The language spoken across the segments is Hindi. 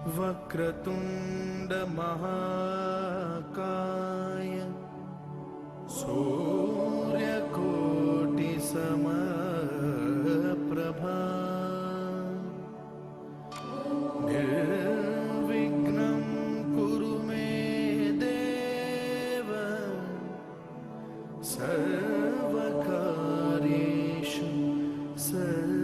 वक्रतुंड महाकाय सूर्यकोटि समप्रभा निर्विघ्नं कुरु मे देव सर्वकार्येषु सर्वदा।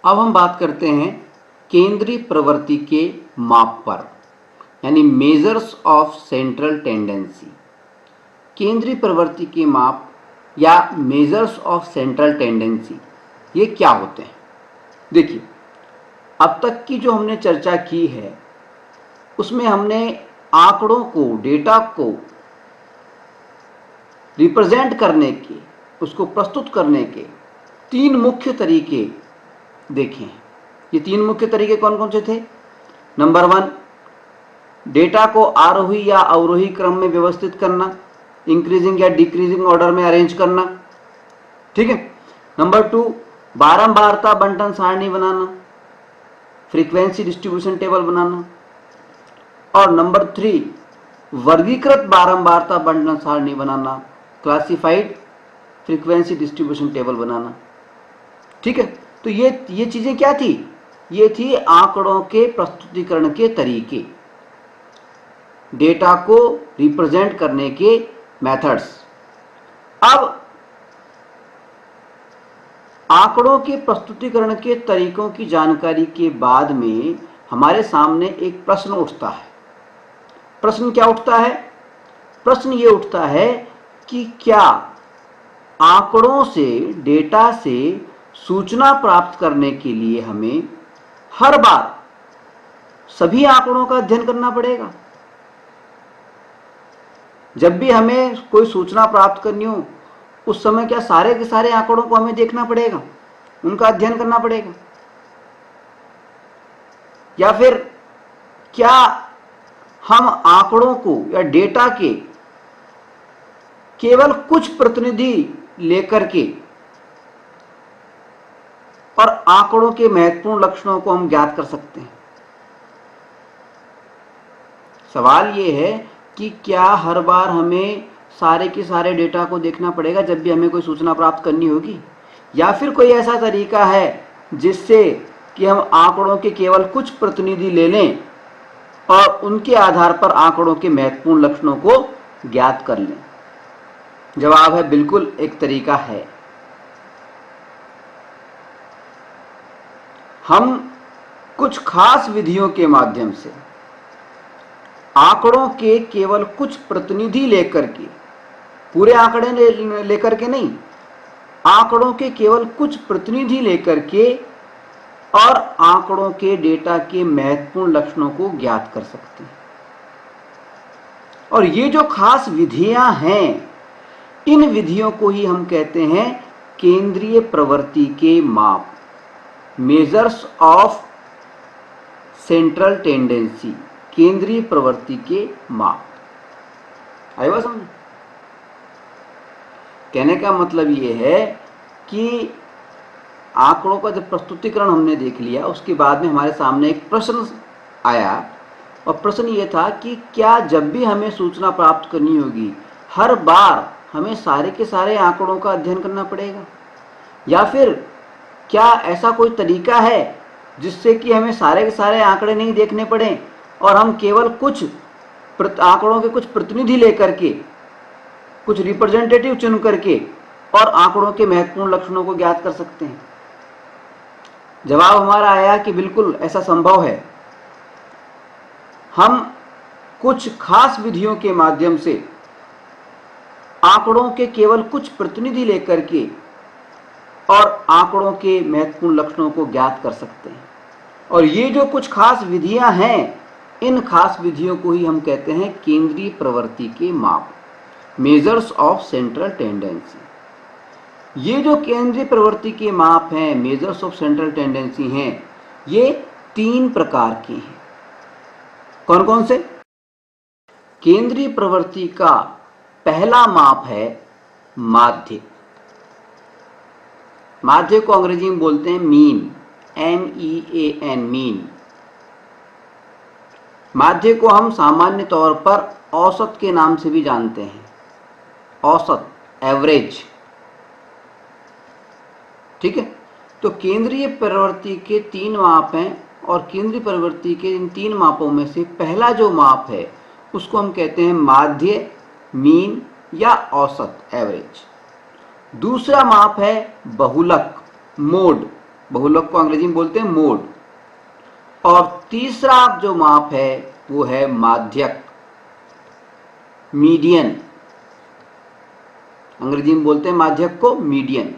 अब हम बात करते हैं केंद्रीय प्रवृत्ति के माप पर, यानी मेजर्स ऑफ सेंट्रल टेंडेंसी। केंद्रीय प्रवृत्ति के माप या मेजर्स ऑफ सेंट्रल टेंडेंसी ये क्या होते हैं? देखिए, अब तक की जो हमने चर्चा की है उसमें हमने आंकड़ों को, डेटा को रिप्रेजेंट करने के, उसको प्रस्तुत करने के तीन मुख्य तरीके देखें। ये तीन मुख्य तरीके कौन कौन से थे? नंबर 1, डेटा को आरोही या अवरोही क्रम में व्यवस्थित करना, इंक्रीजिंग या डिक्रीजिंग ऑर्डर में अरेंज करना, ठीक है। नंबर 2, बारंबारता बंटन सारणी बनाना, फ्रीक्वेंसी डिस्ट्रीब्यूशन टेबल बनाना। और नंबर 3, वर्गीकृत बारंबारता बंटन सारणी बनाना, क्लासिफाइड फ्रीक्वेंसी डिस्ट्रीब्यूशन टेबल बनाना, ठीक है। तो ये चीजें क्या थी? ये थी आंकड़ों के प्रस्तुतिकरण के तरीके, डेटा को रिप्रेजेंट करने के मेथड्स। अब आंकड़ों के प्रस्तुतिकरण के तरीकों की जानकारी के बाद में हमारे सामने एक प्रश्न उठता है। प्रश्न क्या उठता है? प्रश्न ये उठता है कि क्या आंकड़ों से, डेटा से सूचना प्राप्त करने के लिए हमें हर बार सभी आंकड़ों का अध्ययन करना पड़ेगा? जब भी हमें कोई सूचना प्राप्त करनी हो उस समय क्या सारे के सारे आंकड़ों को हमें देखना पड़ेगा, उनका अध्ययन करना पड़ेगा? या फिर क्या हम आंकड़ों को या डेटा के केवल कुछ प्रतिनिधि लेकर के और आंकड़ों के महत्वपूर्ण लक्षणों को हम ज्ञात कर सकते हैं? सवाल यह है कि क्या हर बार हमें सारे के सारे डेटा को देखना पड़ेगा जब भी हमें कोई सूचना प्राप्त करनी होगी, या फिर कोई ऐसा तरीका है जिससे कि हम आंकड़ों के केवल कुछ प्रतिनिधि ले लें और उनके आधार पर आंकड़ों के महत्वपूर्ण लक्षणों को ज्ञात कर लें? जवाब है बिल्कुल एक तरीका है। हम कुछ खास विधियों के माध्यम से आंकड़ों के केवल कुछ प्रतिनिधि लेकर के, पूरे आंकड़े लेकर के नहीं, आंकड़ों के केवल कुछ प्रतिनिधि लेकर के और आंकड़ों के डेटा के महत्वपूर्ण लक्षणों को ज्ञात कर सकते हैं। और ये जो खास विधियां हैं, इन विधियों को ही हम कहते हैं केंद्रीय प्रवृत्ति के माप, मेजर्स ऑफ सेंट्रल टेंडेंसी, केंद्रीय प्रवृत्ति के माप। आई बात समझ? कहने का मतलब ये है कि आंकड़ों का जब प्रस्तुतिकरण हमने देख लिया, उसके बाद में हमारे सामने एक प्रश्न आया, और प्रश्न ये था कि क्या जब भी हमें सूचना प्राप्त करनी होगी, हर बार हमें सारे के सारे आंकड़ों का अध्ययन करना पड़ेगा, या फिर क्या ऐसा कोई तरीका है जिससे कि हमें सारे के सारे आंकड़े नहीं देखने पड़े और हम केवल कुछ आंकड़ों के कुछ प्रतिनिधि लेकर के, कुछ रिप्रेजेंटेटिव चुन करके और आंकड़ों के महत्वपूर्ण लक्षणों को ज्ञात कर सकते हैं? जवाब हमारा आया कि बिल्कुल ऐसा संभव है। हम कुछ खास विधियों के माध्यम से आंकड़ों के केवल कुछ प्रतिनिधि लेकर के और आंकड़ों के महत्वपूर्ण लक्षणों को ज्ञात कर सकते हैं। और ये जो कुछ खास विधियां हैं, इन खास विधियों को ही हम कहते हैं केंद्रीय प्रवृत्ति के माप, मेजर्स ऑफ सेंट्रल टेंडेंसी। ये जो केंद्रीय प्रवृत्ति के माप हैं, मेजर्स ऑफ सेंट्रल टेंडेंसी हैं, ये 3 प्रकार के हैं। कौन कौन से? केंद्रीय प्रवृत्ति का पहला माप है माध्य। माध्य को अंग्रेजी में बोलते हैं मीन, MEAN, मीन। माध्य को हम सामान्य तौर पर औसत के नाम से भी जानते हैं, औसत, एवरेज। ठीक है। तो केंद्रीय प्रवृत्ति के 3 माप हैं, और केंद्रीय प्रवृत्ति के इन 3 मापों में से पहला जो माप है उसको हम कहते हैं माध्य, मीन या औसत, एवरेज। दूसरा माप है बहुलक, मोड। बहुलक को अंग्रेजी में बोलते हैं मोड। और तीसरा जो माप है वो है माध्यक, मीडियन। अंग्रेजी में बोलते हैं माध्यक को मीडियन।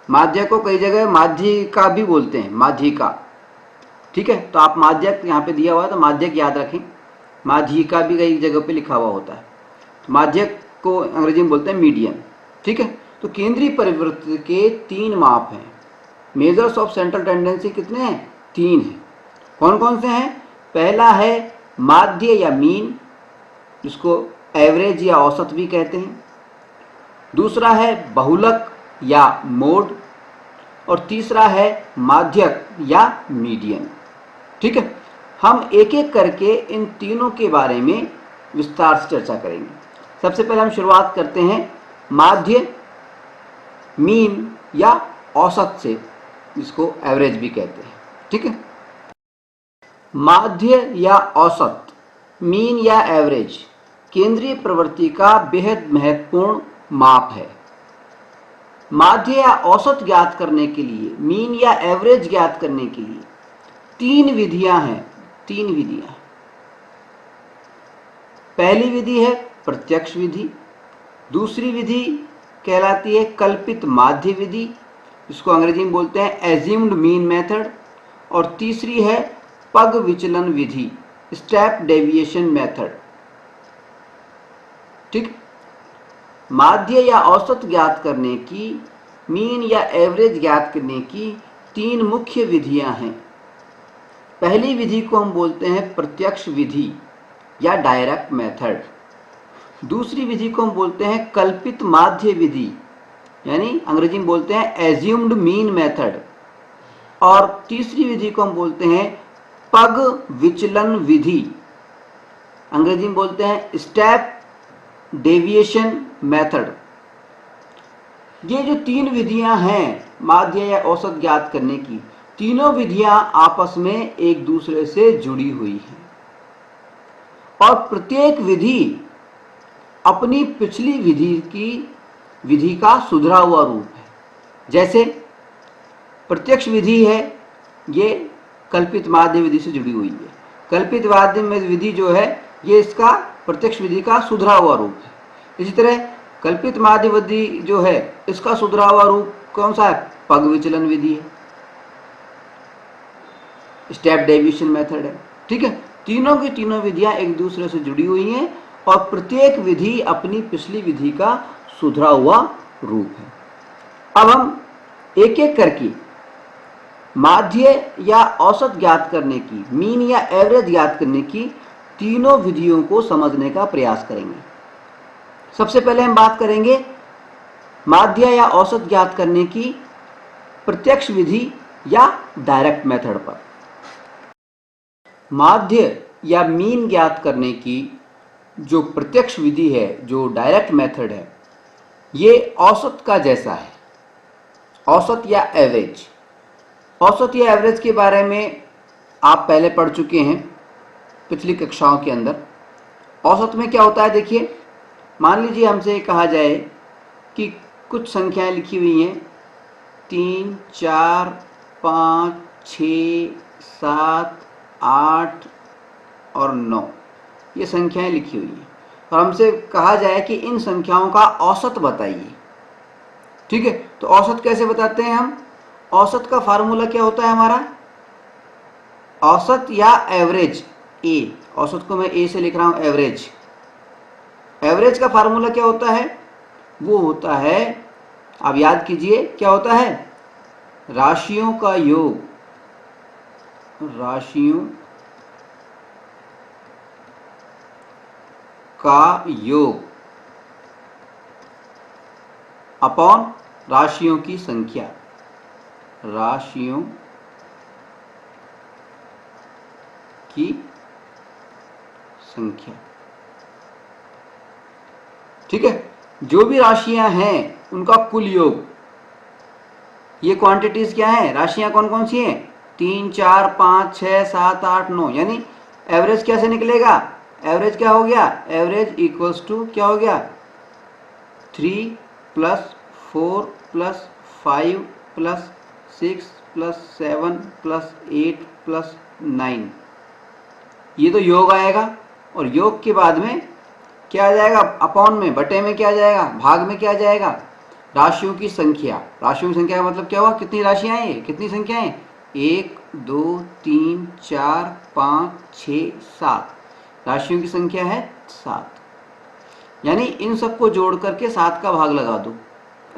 माध्यक को कई जगह माध्यिका भी बोलते हैं, माध्यिका। ठीक है, तो आप माध्यक यहाँ पे दिया हुआ है तो माध्यक याद रखें, माध्यिका भी कई जगह पे लिखा हुआ होता है। माध्यक को अंग्रेजी में बोलते हैं मीडियन। ठीक है, तो केंद्रीय प्रवृत्ति के 3 माप हैं। मेजर्स ऑफ सेंट्रल टेंडेंसी कितने हैं? 3 हैं। कौन कौन से हैं? पहला है माध्य या मीन, जिसको एवरेज या औसत भी कहते हैं। दूसरा है बहुलक या मोड, और तीसरा है माध्यक या मीडियन। ठीक है, हम एक एक करके इन तीनों के बारे में विस्तार से चर्चा करेंगे। सबसे पहले हम शुरुआत करते हैं माध्य, मीन या औसत से, जिसको एवरेज भी कहते हैं। ठीक है, माध्य या औसत, मीन या एवरेज केंद्रीय प्रवृत्ति का बेहद महत्वपूर्ण माप है। माध्य या औसत ज्ञात करने के लिए, मीन या एवरेज ज्ञात करने के लिए 3 विधियां हैं। 3 विधियां। पहली विधि है प्रत्यक्ष विधि, दूसरी विधि कहलाती है कल्पित माध्य विधि, जिसको अंग्रेजी में बोलते हैं एज्यूम्ड मीन मेथड, और तीसरी है पग विचलन विधि, स्टेप डेविएशन मेथड। ठीक, माध्य या औसत ज्ञात करने की, मीन या एवरेज ज्ञात करने की 3 मुख्य विधियां हैं। पहली विधि को हम बोलते हैं प्रत्यक्ष विधि या डायरेक्ट मेथड। दूसरी विधि को हम बोलते हैं कल्पित माध्य विधि, यानी अंग्रेजी में बोलते हैं एज्यूम्ड मीन मेथड, और तीसरी विधि को हम बोलते हैं पग विचलन विधि, अंग्रेजी में बोलते हैं स्टेप डेविएशन मेथड। ये जो 3 विधियां हैं माध्य या औसत ज्ञात करने की, तीनों विधियां आपस में एक दूसरे से जुड़ी हुई हैं, और प्रत्येक विधि अपनी पिछली विधि का सुधरा हुआ रूप है। जैसे प्रत्यक्ष विधि है ये कल्पित माध्य विधि से जुड़ी हुई है। कल्पित माध्य विधि जो है ये इसका प्रत्यक्ष विधि का सुधरा हुआ रूप है। इसी तरह कल्पित माध्य विधि जो है इसका सुधरा हुआ रूप कौन सा है? पग विचलन विधि है, स्टेप डेविएशन मेथड है। ठीक है, तीनों की तीनों विधियां एक दूसरे से जुड़ी हुई हैं और प्रत्येक विधि अपनी पिछली विधि का सुधरा हुआ रूप है। अब हम एक एक करके माध्य या औसत ज्ञात करने की, मीन या एवरेज ज्ञात करने की तीनों विधियों को समझने का प्रयास करेंगे। सबसे पहले हम बात करेंगे माध्य या औसत ज्ञात करने की प्रत्यक्ष विधि या डायरेक्ट मेथड पर। माध्य या मीन ज्ञात करने की जो प्रत्यक्ष विधि है, जो डायरेक्ट मेथड है, ये औसत का जैसा है। औसत या एवरेज, औसत या एवरेज के बारे में आप पहले पढ़ चुके हैं पिछली कक्षाओं के अंदर। औसत में क्या होता है, देखिए मान लीजिए हमसे कहा जाए कि कुछ संख्याएं लिखी हुई हैं 3, 4, 5, 6, 7, 8 और 9, ये संख्याएं लिखी हुई हैं और हमसे कहा जाए कि इन संख्याओं का औसत बताइए। ठीक है, तो औसत कैसे बताते हैं हम? औसत का फार्मूला क्या होता है हमारा? औसत या एवरेज, ए, औसत को मैं ए से लिख रहा हूं, एवरेज। एवरेज का फार्मूला क्या होता है? वो होता है, आप याद कीजिए, क्या होता है? राशियों का योग, राशियों का योग अपॉन राशियों की संख्या, राशियों की संख्या। ठीक है, जो भी राशियां हैं उनका कुल योग। ये क्वांटिटीज क्या है? राशियां कौन कौन सी हैं? 3, 4, 5, 6, 7, 8, 9। यानी एवरेज कैसे निकलेगा? एवरेज क्या हो गया? एवरेज इक्वल्स टू क्या हो गया? 3 + 4 + 5 + 6 + 7 + 8 + 9। ये तो योग आएगा और योग के बाद में क्या आ जाएगा? अपॉन में, बटे में क्या आ जाएगा? भाग में क्या आ जाएगा? राशियों की संख्या। राशियों की संख्या का मतलब क्या हुआ? कितनी राशियां हैं ये? कितनी संख्याएं? 1, 2, 3, 4, 5, 6, 7। राशियों की संख्या है 7। यानी इन सबको जोड़ करके 7 का भाग लगा दो,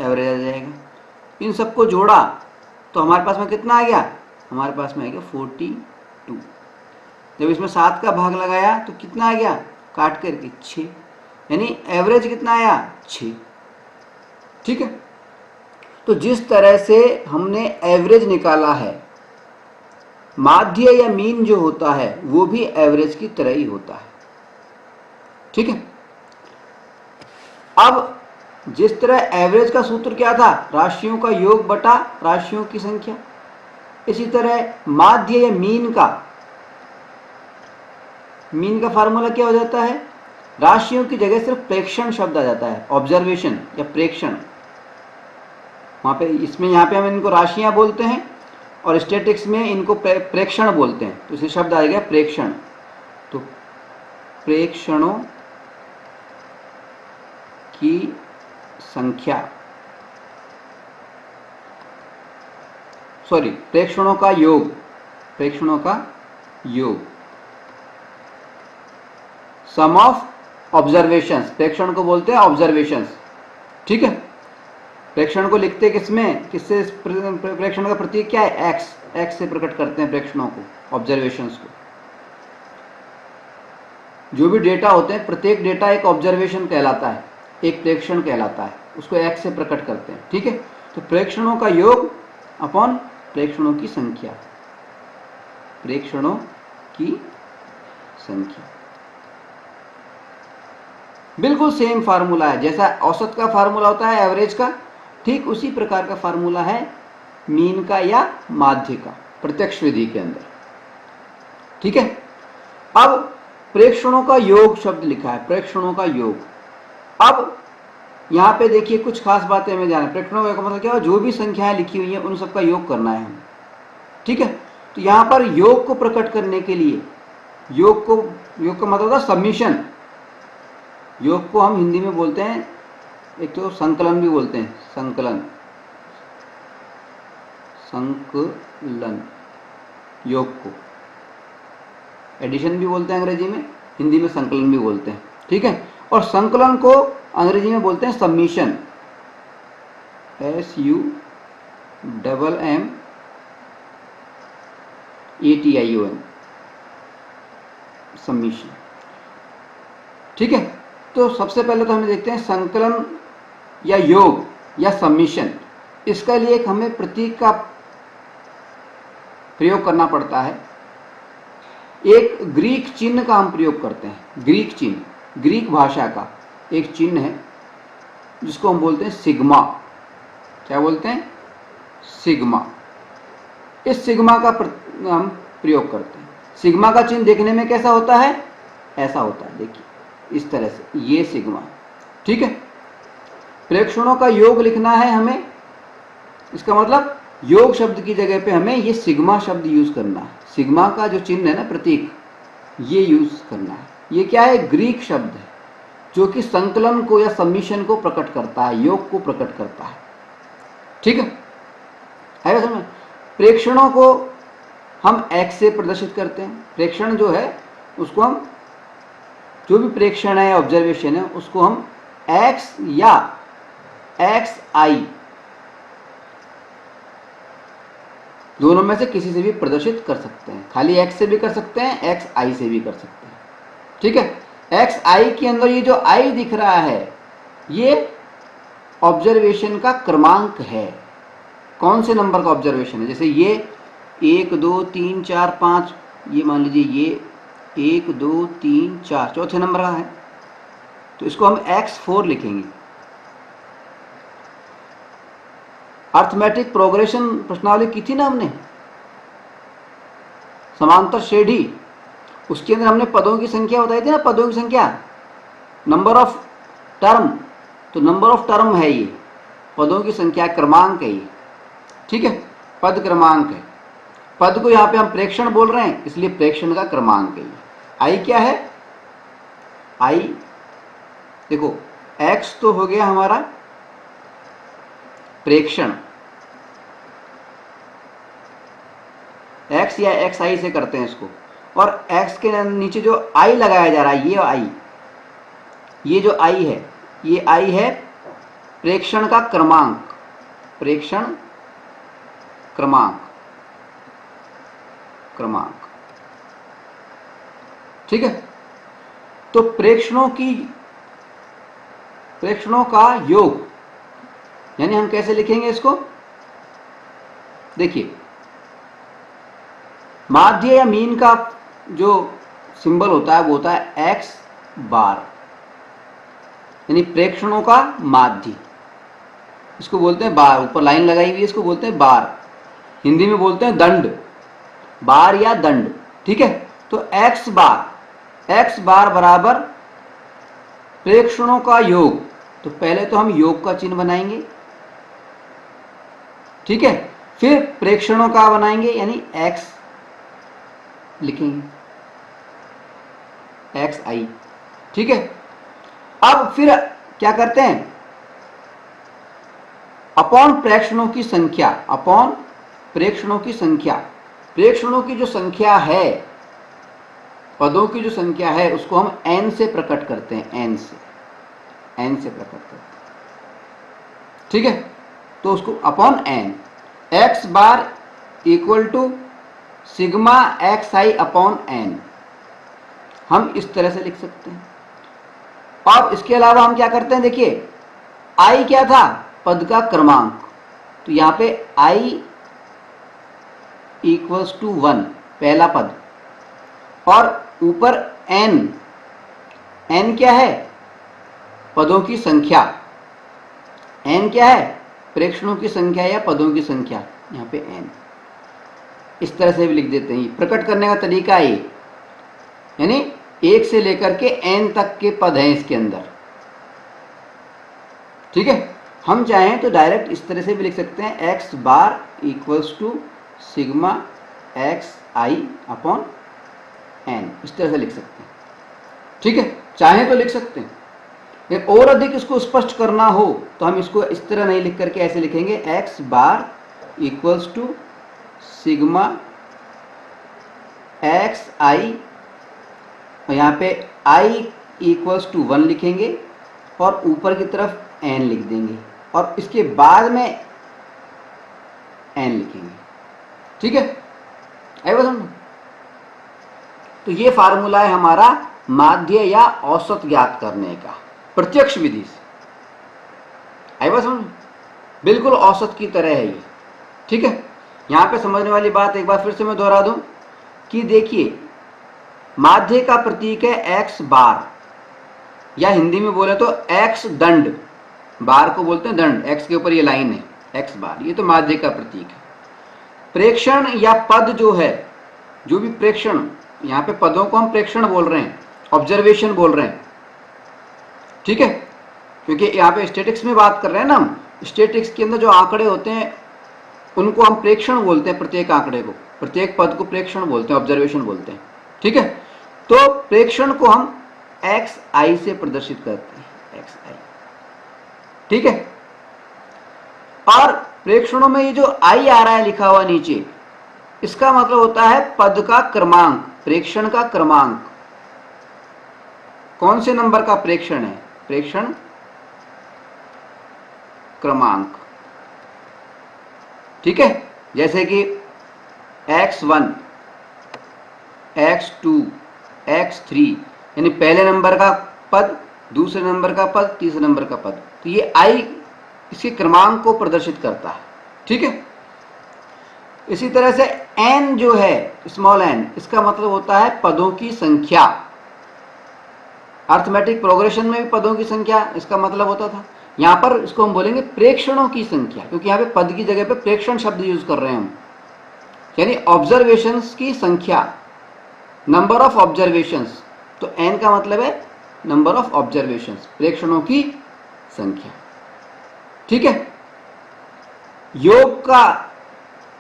एवरेज आ जाएगा। इन सबको जोड़ा तो हमारे पास में कितना आ गया? हमारे पास में आ गया 42। जब इसमें 7 का भाग लगाया तो कितना आ गया? काट करके 6। यानी एवरेज कितना आया? 6। ठीक है, तो जिस तरह से हमने एवरेज निकाला है, माध्य या मीन जो होता है वो भी एवरेज की तरह ही होता है। ठीक है, अब जिस तरह एवरेज का सूत्र क्या था? राशियों का योग बटा राशियों की संख्या। इसी तरह माध्य या मीन का फार्मूला क्या हो जाता है? राशियों की जगह सिर्फ प्रेक्षण शब्द आ जाता है, ऑब्जर्वेशन या प्रेक्षण। वहां पे इसमें यहाँ पे हम इनको राशियां बोलते हैं और स्टैटिक्स में इनको प्रेक्षण बोलते हैं, तो इसे शब्द आ गया प्रेक्षण। तो प्रेक्षणों की संख्या, सॉरी, प्रेक्षणों का योग, प्रेक्षणों का योग, सम ऑफ ऑब्जर्वेशंस। प्रेक्षण को बोलते हैं ऑब्जर्वेशंस। ठीक है, प्रेक्षण को लिखते किसमें? किससे? प्रेक्षण का प्रतीक क्या है? एक्स। एक्स से प्रकट करते हैं प्रेक्षणों को, ऑब्जर्वेशंस को। जो भी डेटा होते हैं, प्रत्येक डेटा एक ऑब्जर्वेशन कहलाता है, एक प्रेक्षण कहलाता है, उसको एक्स से प्रकट करते हैं। ठीक है, तो प्रेक्षणों का योग अपॉन प्रेक्षणों की संख्या, प्रेक्षणों की संख्या। बिल्कुल सेम फार्मूला है, जैसा औसत का फार्मूला होता है एवरेज का, ठीक उसी प्रकार का फार्मूला है मीन का या माध्य का, प्रत्यक्ष विधि के अंदर। ठीक है, अब प्रेक्षणों का योग शब्द लिखा है, प्रेक्षणों का योग। अब यहां पे देखिए कुछ खास बातें हमें जानना है। प्रेक्षणों का मतलब क्या है? जो भी संख्याएं लिखी हुई हैं उन सबका योग करना है हमें। ठीक है, तो यहाँ पर योग को प्रकट करने के लिए योग का मतलब होता है समीशन। योग को हम हिंदी में बोलते हैं, एक तो संकलन भी बोलते हैं, संकलन योग को एडिशन भी बोलते हैं अंग्रेजी में, हिंदी में संकलन भी बोलते हैं, ठीक है। और संकलन को अंग्रेजी में बोलते हैं सबमिशन, SUMMATION, सबमिशन, ठीक है। तो सबसे पहले तो हमें देखते हैं संकलन या योग या सबमिशन, इसके लिए एक हमें प्रतीक का प्रयोग करना पड़ता है। एक ग्रीक चिन्ह का हम प्रयोग करते हैं। ग्रीक चिन्ह, ग्रीक भाषा का एक चिन्ह है जिसको हम बोलते हैं सिग्मा। क्या बोलते हैं? सिग्मा। इस सिग्मा का हम प्रयोग करते हैं। सिग्मा का चिन्ह देखने में कैसा होता है? ऐसा होता है, देखिए इस तरह से, ये सिग्मा, ठीक है। प्रेक्षणों का योग लिखना है हमें, इसका मतलब योग शब्द की जगह पे हमें ये सिग्मा शब्द यूज करना है। सिग्मा का जो चिन्ह है ना, प्रतीक, ये यूज करना है। ये क्या है? ग्रीक शब्द है जो कि संकलन को या सबमिशन को प्रकट करता है, योग को प्रकट करता है, ठीक है समझ में? प्रेक्षणों को हम एक्स से प्रदर्शित करते हैं। प्रेक्षण जो है उसको हम, जो भी प्रेक्षण है, ऑब्जर्वेशन है, उसको हम एक्स या एक्स आई दोनों में से किसी से भी प्रदर्शित कर सकते हैं। खाली एक्स से भी कर सकते हैं, एक्स आई से भी कर सकते हैं, ठीक है। एक्स आई के अंदर ये जो आई दिख रहा है, ये ऑब्जर्वेशन का क्रमांक है। कौन से नंबर का ऑब्जर्वेशन है? जैसे ये 1 2 3 4 5, ये मान लीजिए ये 1 2 3 4 चौथे नंबर का है, तो इसको हम x4 लिखेंगे। अर्थमेटिक प्रोग्रेशन प्रश्नावली की थी ना हमने, समांतर श्रेणी, उसके अंदर हमने पदों की संख्या बताई थी ना, पदों की संख्या, नंबर ऑफ टर्म, तो नंबर ऑफ टर्म है ये, पदों की संख्या, क्रमांक है ये, ठीक है, पद क्रमांक है। पद को यहाँ पे हम प्रेक्षण बोल रहे हैं, इसलिए प्रेक्षण का क्रमांक है ये। आई क्या है? आई देखो, एक्स तो हो गया हमारा प्रेक्षण, एक्स या एक्स आई से करते हैं इसको, और एक्स के नीचे जो आई लगाया जा रहा है, ये आई, ये जो आई है, ये आई है प्रेक्षण का क्रमांक, प्रेक्षण क्रमांक, ठीक है। तो प्रेक्षणों का योग, यानी हम कैसे लिखेंगे इसको? देखिए, माध्य या मीन का जो सिंबल होता है वो होता है एक्स बार, यानी प्रेक्षणों का माध्य, इसको बोलते हैं बार। ऊपर लाइन लगाई हुई है, इसको बोलते हैं बार, हिंदी में बोलते हैं दंड, बार या दंड, ठीक है। तो एक्स बार बराबर प्रेक्षणों का योग। तो पहले तो हम योग का चिन्ह बनाएंगे, ठीक है, फिर प्रेक्षणों का बनाएंगे, यानी एक्स लिखेंगे, एक्स आई, ठीक है। अब फिर क्या करते हैं? अपॉन प्रेक्षणों की संख्या, अपॉन प्रेक्षणों की संख्या, प्रेक्षणों की जो संख्या है, पदों की जो संख्या है, उसको हम n से प्रकट करते हैं, n से प्रकट करते हैं, ठीक है। तो उसको upon n, x bar equal to sigma x i upon n, हम इस तरह से लिख सकते हैं। और इसके अलावा हम क्या करते हैं? देखिए, i क्या था? पद का क्रमांक, तो यहां पे i इक्वल्स टू 1, पहला पद, और ऊपर n क्या है? पदों की संख्या, n क्या है? प्रेक्षणों की संख्या या पदों की संख्या, यहाँ पे n, इस तरह से भी लिख देते हैं। प्रकट करने का तरीका है ये, यानी 1 से लेकर के n तक के पद हैं इसके अंदर, ठीक है। हम चाहें तो डायरेक्ट इस तरह से भी लिख सकते हैं, x bar equals to sigma x i upon n, इस तरह से लिख सकते हैं। ठीक है, चाहे तो लिख सकते हैं। और अधिक इसको स्पष्ट करना हो तो हम इसको इस तरह नहीं लिख करके ऐसे लिखेंगे, x bar equals to sigma x i, और यहाँ पे आई इक्वल्स टू 1 लिखेंगे और ऊपर की तरफ एन लिख देंगे और इसके बाद में एन लिखेंगे। ठीक है, आई बात समझ। तो ये फार्मूला है हमारा माध्य या औसत ज्ञात करने का प्रत्यक्ष विधि से। आई बात समझ, बिल्कुल औसत की तरह है ये। ठीक है, यहां पे समझने वाली बात एक बार फिर से मैं दोहरा दूं कि देखिए, माध्य का प्रतीक है एक्स बार, या हिंदी में बोले तो एक्स दंड, बार को बोलते हैं दंड, एक्स के ऊपर ये लाइन है एक्स बार, ये तो माध्य का प्रतीक है। प्रेक्षण या पद जो है, जो भी प्रेक्षण, यहाँ पे पदों को हम प्रेक्षण बोल रहे हैं, ऑब्जर्वेशन बोल रहे हैं। ठीक है, क्योंकि यहाँ पे स्टैटिक्स में बात कर रहे हैं ना हम, स्टैटिक्स के अंदर जो आंकड़े होते हैं उनको हम प्रेक्षण बोलते हैं, प्रत्येक आंकड़े को, प्रत्येक पद को प्रेक्षण बोलते हैं, ऑब्जर्वेशन बोलते हैं। ठीक है, तो प्रेक्षण को हम एक्स आई से प्रदर्शित करते हैं, एक्स आई। ठीक है, और प्रेक्षणों में ये जो आई आ रहा है लिखा हुआ नीचे, इसका मतलब होता है पद का क्रमांक, प्रेक्षण का क्रमांक। कौन से नंबर का प्रेक्षण है? प्रेक्षण क्रमांक। ठीक है, जैसे कि x1, x2, x3, यानी पहले नंबर का पद, दूसरे नंबर का पद, तीसरे नंबर का पद। तो ये i इसके क्रमांक को प्रदर्शित करता है। ठीक है, इसी तरह से n जो है, स्मॉल n, इसका मतलब होता है पदों की संख्या। अर्थमेटिक प्रोग्रेशन में भी पदों की संख्या इसका मतलब होता था। यहां पर इसको हम बोलेंगे प्रेक्षणों की संख्या, क्योंकि यहां पे पद की जगह पे प्रेक्षण शब्द यूज कर रहे हैं हम, यानी ऑब्जर्वेशंस की संख्या, नंबर ऑफ ऑब्जर्वेशंस। तो n का मतलब है नंबर ऑफ ऑब्जर्वेशंस, प्रेक्षणों की संख्या। ठीक है, योग का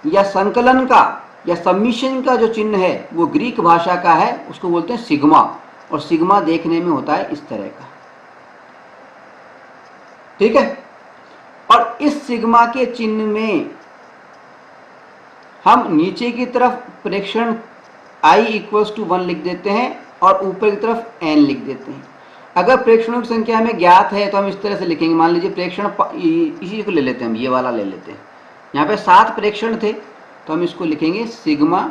या संकलन का या सम्मिशन का जो चिन्ह है वो ग्रीक भाषा का है, उसको बोलते हैं सिग्मा, और सिग्मा देखने में होता है इस तरह का। ठीक है, और इस सिग्मा के चिन्ह में हम नीचे की तरफ प्रेक्षण i इक्वल्स टू 1 लिख देते हैं और ऊपर की तरफ n लिख देते हैं। अगर प्रेक्षणों की संख्या हमें ज्ञात है तो हम इस तरह से लिखेंगे, मान लीजिए प्रेक्षण, इसी को ले लेते हैं हम, ये वाला ले लेते हैं। यहाँ पे 7 प्रेक्षण थे तो हम इसको लिखेंगे सिग्मा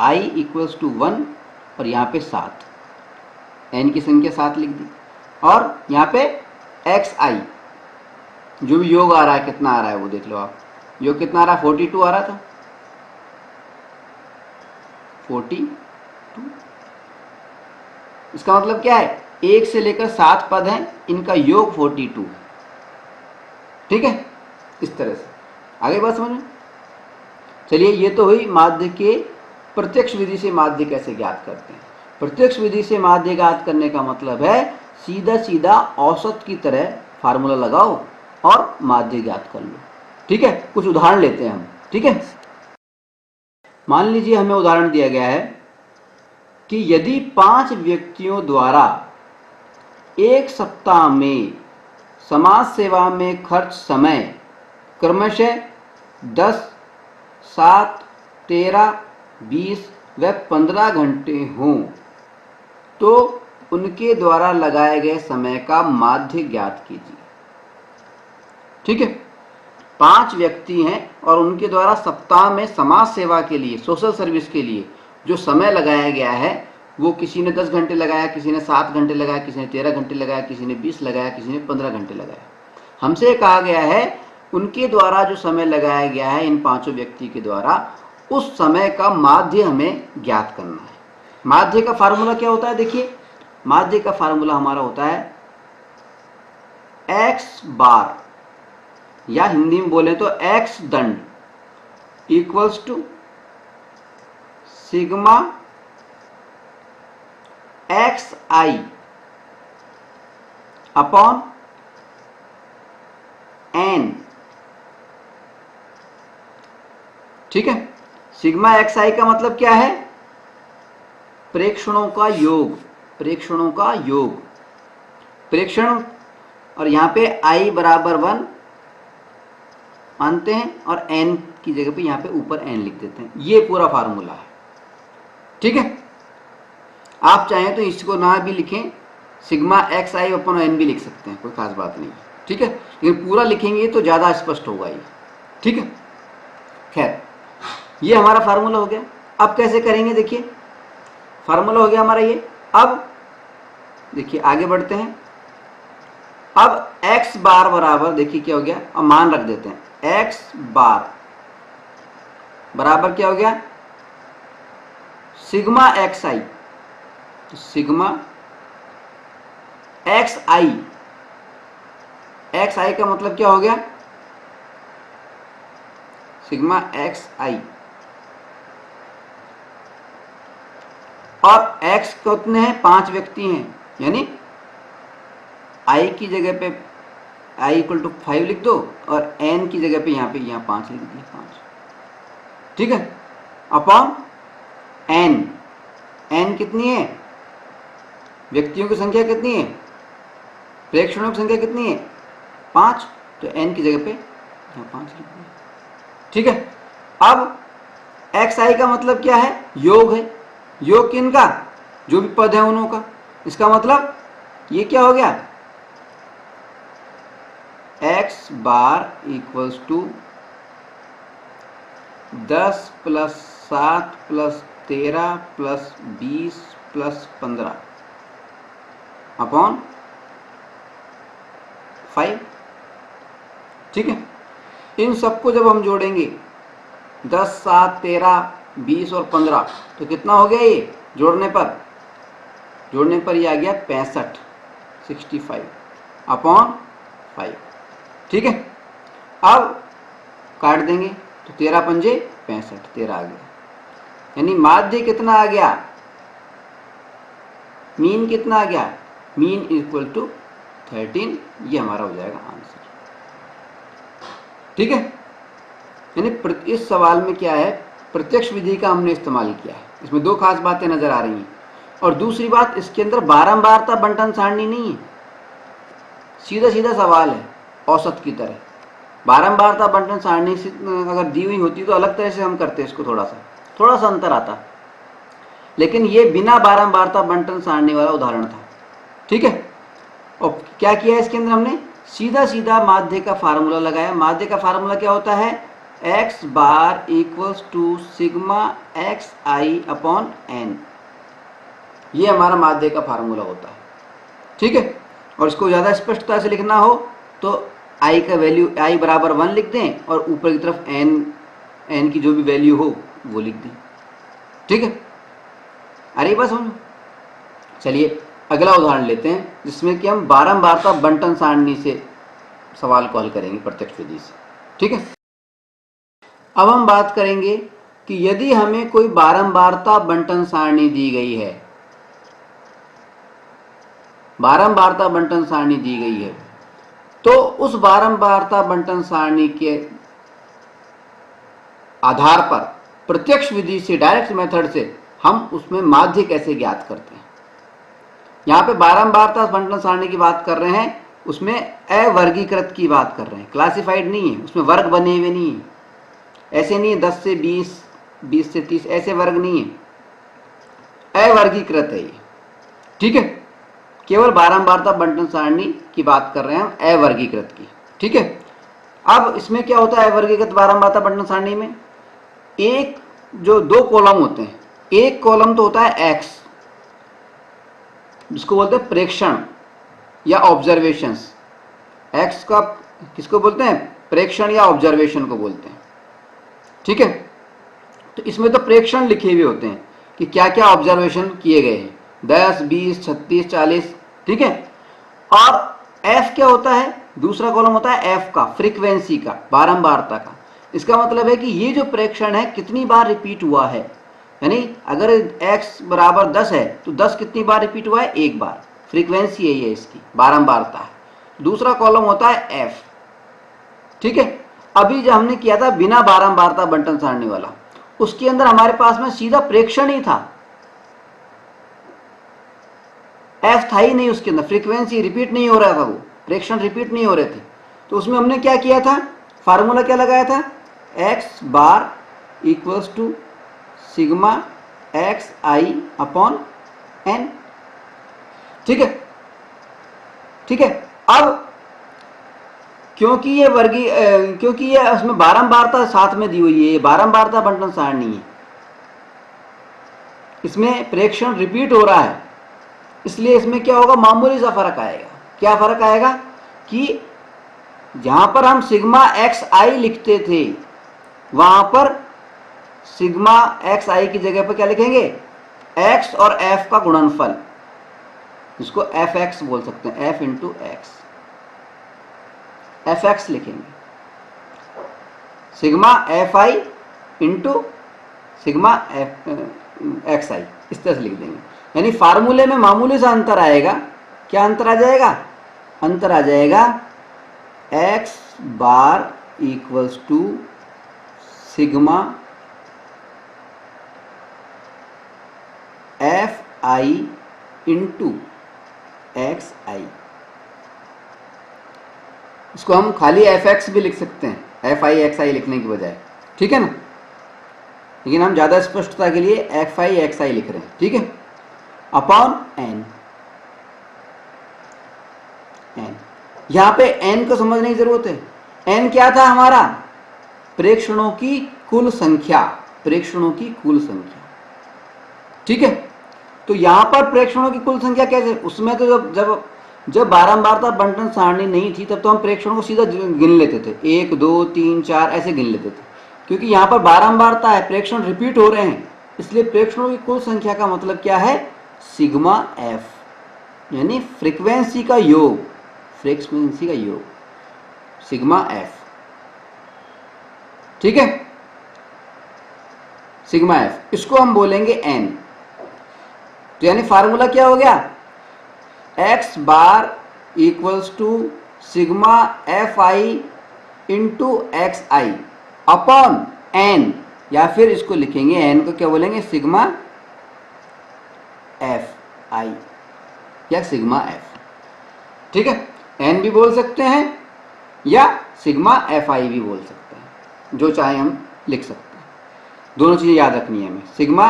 i इक्वल्स टू 1 और यहाँ पे 7, n की संख्या 7 लिख दी। और यहाँ पे xi, जो भी योग आ रहा है, कितना आ रहा है वो देख लो आप, योग कितना आ रहा है, 42 आ रहा था, 42। इसका मतलब क्या है, 1 से लेकर 7 पद हैं, इनका योग 42 है। ठीक है, इस तरह से आगे बात समझ में। चलिए, ये तो हुई माध्य के प्रत्यक्ष विधि से माध्य कैसे ज्ञात करते हैं। प्रत्यक्ष विधि से माध्य ज्ञात करने का मतलब है सीधा सीधा औसत की तरह फार्मूला लगाओ और माध्य ज्ञात कर लो। ठीक है, कुछ उदाहरण लेते हैं हम। ठीक है, मान लीजिए हमें उदाहरण दिया गया है कि यदि 5 व्यक्तियों द्वारा एक सप्ताह में समाज सेवा में खर्च समय क्रमशः 10, 7, 13, 20 व 15 घंटे हों तो उनके द्वारा लगाए गए समय का माध्य ज्ञात कीजिए। ठीक है, 5 व्यक्ति हैं और उनके द्वारा सप्ताह में समाज सेवा के लिए, सोशल सर्विस के लिए जो समय लगाया गया है, वो किसी ने 10 घंटे लगाया, किसी ने 7 घंटे लगाया, किसी ने 13 घंटे लगाया, किसी ने 20 लगाया, किसी ने 15 घंटे लगाया। हमसे कहा गया है उनके द्वारा जो समय लगाया गया है इन 5 व्यक्ति के द्वारा, उस समय का माध्य हमें ज्ञात करना है। माध्य का फार्मूला क्या होता है? देखिए, माध्य का फार्मूला हमारा होता है x बार, या हिंदी में बोले तो x दंड equals to sigma x i upon n. ठीक है। सिग्मा एक्स आई का मतलब क्या है? प्रेक्षणों का योग, प्रेक्षणों का योग, प्रेक्षण। और यहाँ पे i बराबर 1 मानते हैं और n की जगह पे यहाँ पे ऊपर n लिख देते हैं। ये पूरा फार्मूला है, ठीक है। आप चाहें तो इसको ना भी लिखें, सिग्मा एक्स आई अपन एन भी लिख सकते हैं, कोई खास बात नहीं, ठीक है। लेकिन पूरा लिखेंगे तो ज़्यादा स्पष्ट होगा ये, ठीक है। खैर, ये हमारा फार्मूला हो गया। अब कैसे करेंगे? देखिए, फार्मूला हो गया हमारा ये। अब देखिए आगे बढ़ते हैं। अब x बार बराबर, देखिए क्या हो गया, अब मान रख देते हैं। x बार बराबर क्या हो गया? सिग्मा एक्स आई। तो sigma x I, x i का मतलब क्या हो गया? Sigma x i. और x कितने हैं? 5 व्यक्ति हैं, यानी i की जगह पे i इक्वल टू 5 लिख दो और n की जगह पे यहाँ 5 लिख दिए, 5, ठीक है। अपॉन n, n कितनी है? व्यक्तियों की संख्या कितनी है? प्रेक्षणों की संख्या कितनी है? 5, तो n की जगह पे यहाँ 5 लिख दिया, ठीक है। अब एक्स आई का मतलब क्या है? योग है। योग किनका? जो भी पद है उनों का। इसका मतलब ये क्या हो गया? X bar equals to 10 plus 7 plus 13 plus 20 plus 15 upon 5, ठीक है। इन सबको जब हम जोड़ेंगे 10, 7, 13, 20 और 15 तो कितना हो गया? ये जोड़ने पर ये आ गया 65 अपॉन 5, ठीक है। अब काट देंगे तो 13 पंजे 65, 13 आ गया। यानी माध्य कितना आ गया? मीन कितना आ गया? Mean equal to 13। ये हमारा हो जाएगा आंसर, ठीक है। यानी इस सवाल में क्या है? प्रत्यक्ष विधि का हमने इस्तेमाल किया है। इसमें 2 खास बातें नजर आ रही हैं। और दूसरी बात, इसके अंदर बारंबारता बंटन सारणी नहीं है, सीधा सीधा सवाल है औसत की तरह। बारंबारता बंटन सारणी अगर दी हुई होती तो अलग तरह से हम करते, इसको थोड़ा सा अंतर आता, लेकिन ये बिना बारंबारता बंटन सारणी वाला उदाहरण था, ठीक है। और क्या किया इसके अंदर हमने? सीधा सीधा माध्य का फार्मूला लगाया। माध्य का फार्मूला क्या होता है? X bar equals to sigma x i upon n. ये हमारा माध्य का फार्मूला होता है, ठीक है। और इसको ज़्यादा स्पष्टता से लिखना हो तो आई का वैल्यू, आई बराबर 1 लिख दें और ऊपर की तरफ एन की जो भी वैल्यू हो वो लिख दें, ठीक है। अरे बस समझो। चलिए अगला उदाहरण लेते हैं जिसमें कि हम बारंबारता बंटन सारणी से सवाल को हल करेंगे प्रत्यक्ष विधि से, ठीक है। अब हम बात करेंगे कि यदि हमें कोई बारंबारता बंटन सारणी दी गई है, बारंबारता बंटन सारणी दी गई है, तो उस बारंबारता बंटन सारणी के आधार पर प्रत्यक्ष विधि से, डायरेक्ट मेथड से हम उसमें माध्य कैसे ज्ञात करते हैं। यहाँ पे बारंबारता बंटन सारणी की बात कर रहे हैं, उसमें अवर्गीकृत की बात कर रहे हैं, क्लासिफाइड नहीं है, उसमें वर्ग बने हुए नहीं है। ऐसे नहीं है 10 से 20, 20 से 30, ऐसे वर्ग नहीं है, अवर्गीकृत है ये, ठीक है। केवल बारंबारता बंटन सारणी की बात कर रहे हैं हम, अवर्गीकृत की, ठीक है। अब इसमें क्या होता है अवर्गीकृत बारंबारता बंटन सारणी में? एक जो 2 कॉलम होते हैं, एक कॉलम तो होता है एक्स, जिसको बोलते हैं प्रेक्षण या ऑब्जर्वेशंस। एक्स का किसको बोलते हैं? प्रेक्षण या ऑब्जर्वेशन को बोलते हैं, ठीक है। तो इसमें तो प्रेक्षण लिखे हुए होते हैं कि क्या क्या ऑब्जर्वेशन किए गए हैं, 10, 20, 36, 40, ठीक है। और एफ क्या होता है? दूसरा कॉलम होता है एफ का, फ्रीक्वेंसी का, बारंबारता का। इसका मतलब है कि ये जो प्रेक्षण है कितनी बार रिपीट हुआ है, यानी अगर x बराबर 10 है तो 10 कितनी बार रिपीट हुआ है? 1 बार। फ्रीक्वेंसी है ये, इसकी बारंबारता है। दूसरा कॉलम होता है f, ठीक है। अभी जो हमने किया था बिना बारंबारता बंटन सारणी वाला, उसके अंदर हमारे पास में सीधा प्रेक्षण ही था, एफ था ही नहीं उसके अंदर, फ्रीक्वेंसी रिपीट नहीं हो रहा था, वो प्रेक्षण रिपीट नहीं हो रहे थे। तो उसमें हमने क्या किया था, फार्मूला क्या लगाया था, x bar equals to sigma x i upon n. ठीक है, ठीक है। अब क्योंकि ये उसमें बारंबारता साथ में दी हुई है, ये बारंबारता बंटन सारणी है, इसमें प्रेक्षण रिपीट हो रहा है, इसलिए इसमें क्या होगा, मामूली सा फर्क आएगा। क्या फर्क आएगा कि जहां पर हम सिग्मा एक्स आई लिखते थे, वहां पर सिग्मा एक्स आई की जगह पर क्या लिखेंगे, एक्स और एफ का गुणनफल, इसको एफ एक्स बोल सकते हैं, f into x, f x लिखेंगे, sigma f i into sigma x i, इस तरह से लिख देंगे। यानी फार्मूले में मामूली सा अंतर आएगा। क्या अंतर आ जाएगा, अंतर आ जाएगा x bar equals to sigma f i into x i. इसको हम खाली एफ एक्स भी लिख सकते हैं, एफ आई एक्स आई लिखने की बजाय, ठीक है ना, लेकिन हम ज़्यादा स्पष्टता के लिए एफ आई एक्स आई लिख रहे हैं, ठीक है, अपॉन एन। एन यहां पे एन को समझने की जरूरत है। एन क्या था हमारा, प्रेक्षणों की कुल संख्या, प्रेक्षणों की कुल संख्या, ठीक है। तो यहां पर प्रेक्षणों की कुल संख्या कैसे, उसमें तो जब बारंबारता बंटन सारणी नहीं थी तब तो हम प्रेक्षणों को सीधा गिन लेते थे, 1 2 3 4 ऐसे गिन लेते थे। क्योंकि यहां पर बारंबारता है, प्रेक्षण रिपीट हो रहे हैं, इसलिए प्रेक्षणों की कुल संख्या का मतलब क्या है, सिग्मा एफ, यानी फ्रीक्वेंसी का योग, फ्रीक्वेंसी का योग सिग्मा एफ, ठीक है, सिग्मा एफ, इसको हम बोलेंगे एन। तो यानी फार्मूला क्या हो गया, x bar equals to sigma f i into x i upon n, या फिर इसको लिखेंगे एन को क्या बोलेंगे, सिग्मा एफ आई या सिग्मा एफ, ठीक है। एन भी बोल सकते हैं या सिग्मा एफ आई भी बोल सकते हैं, जो चाहे हम लिख सकते हैं। दोनों चीजें याद रखनी है हमें, सिग्मा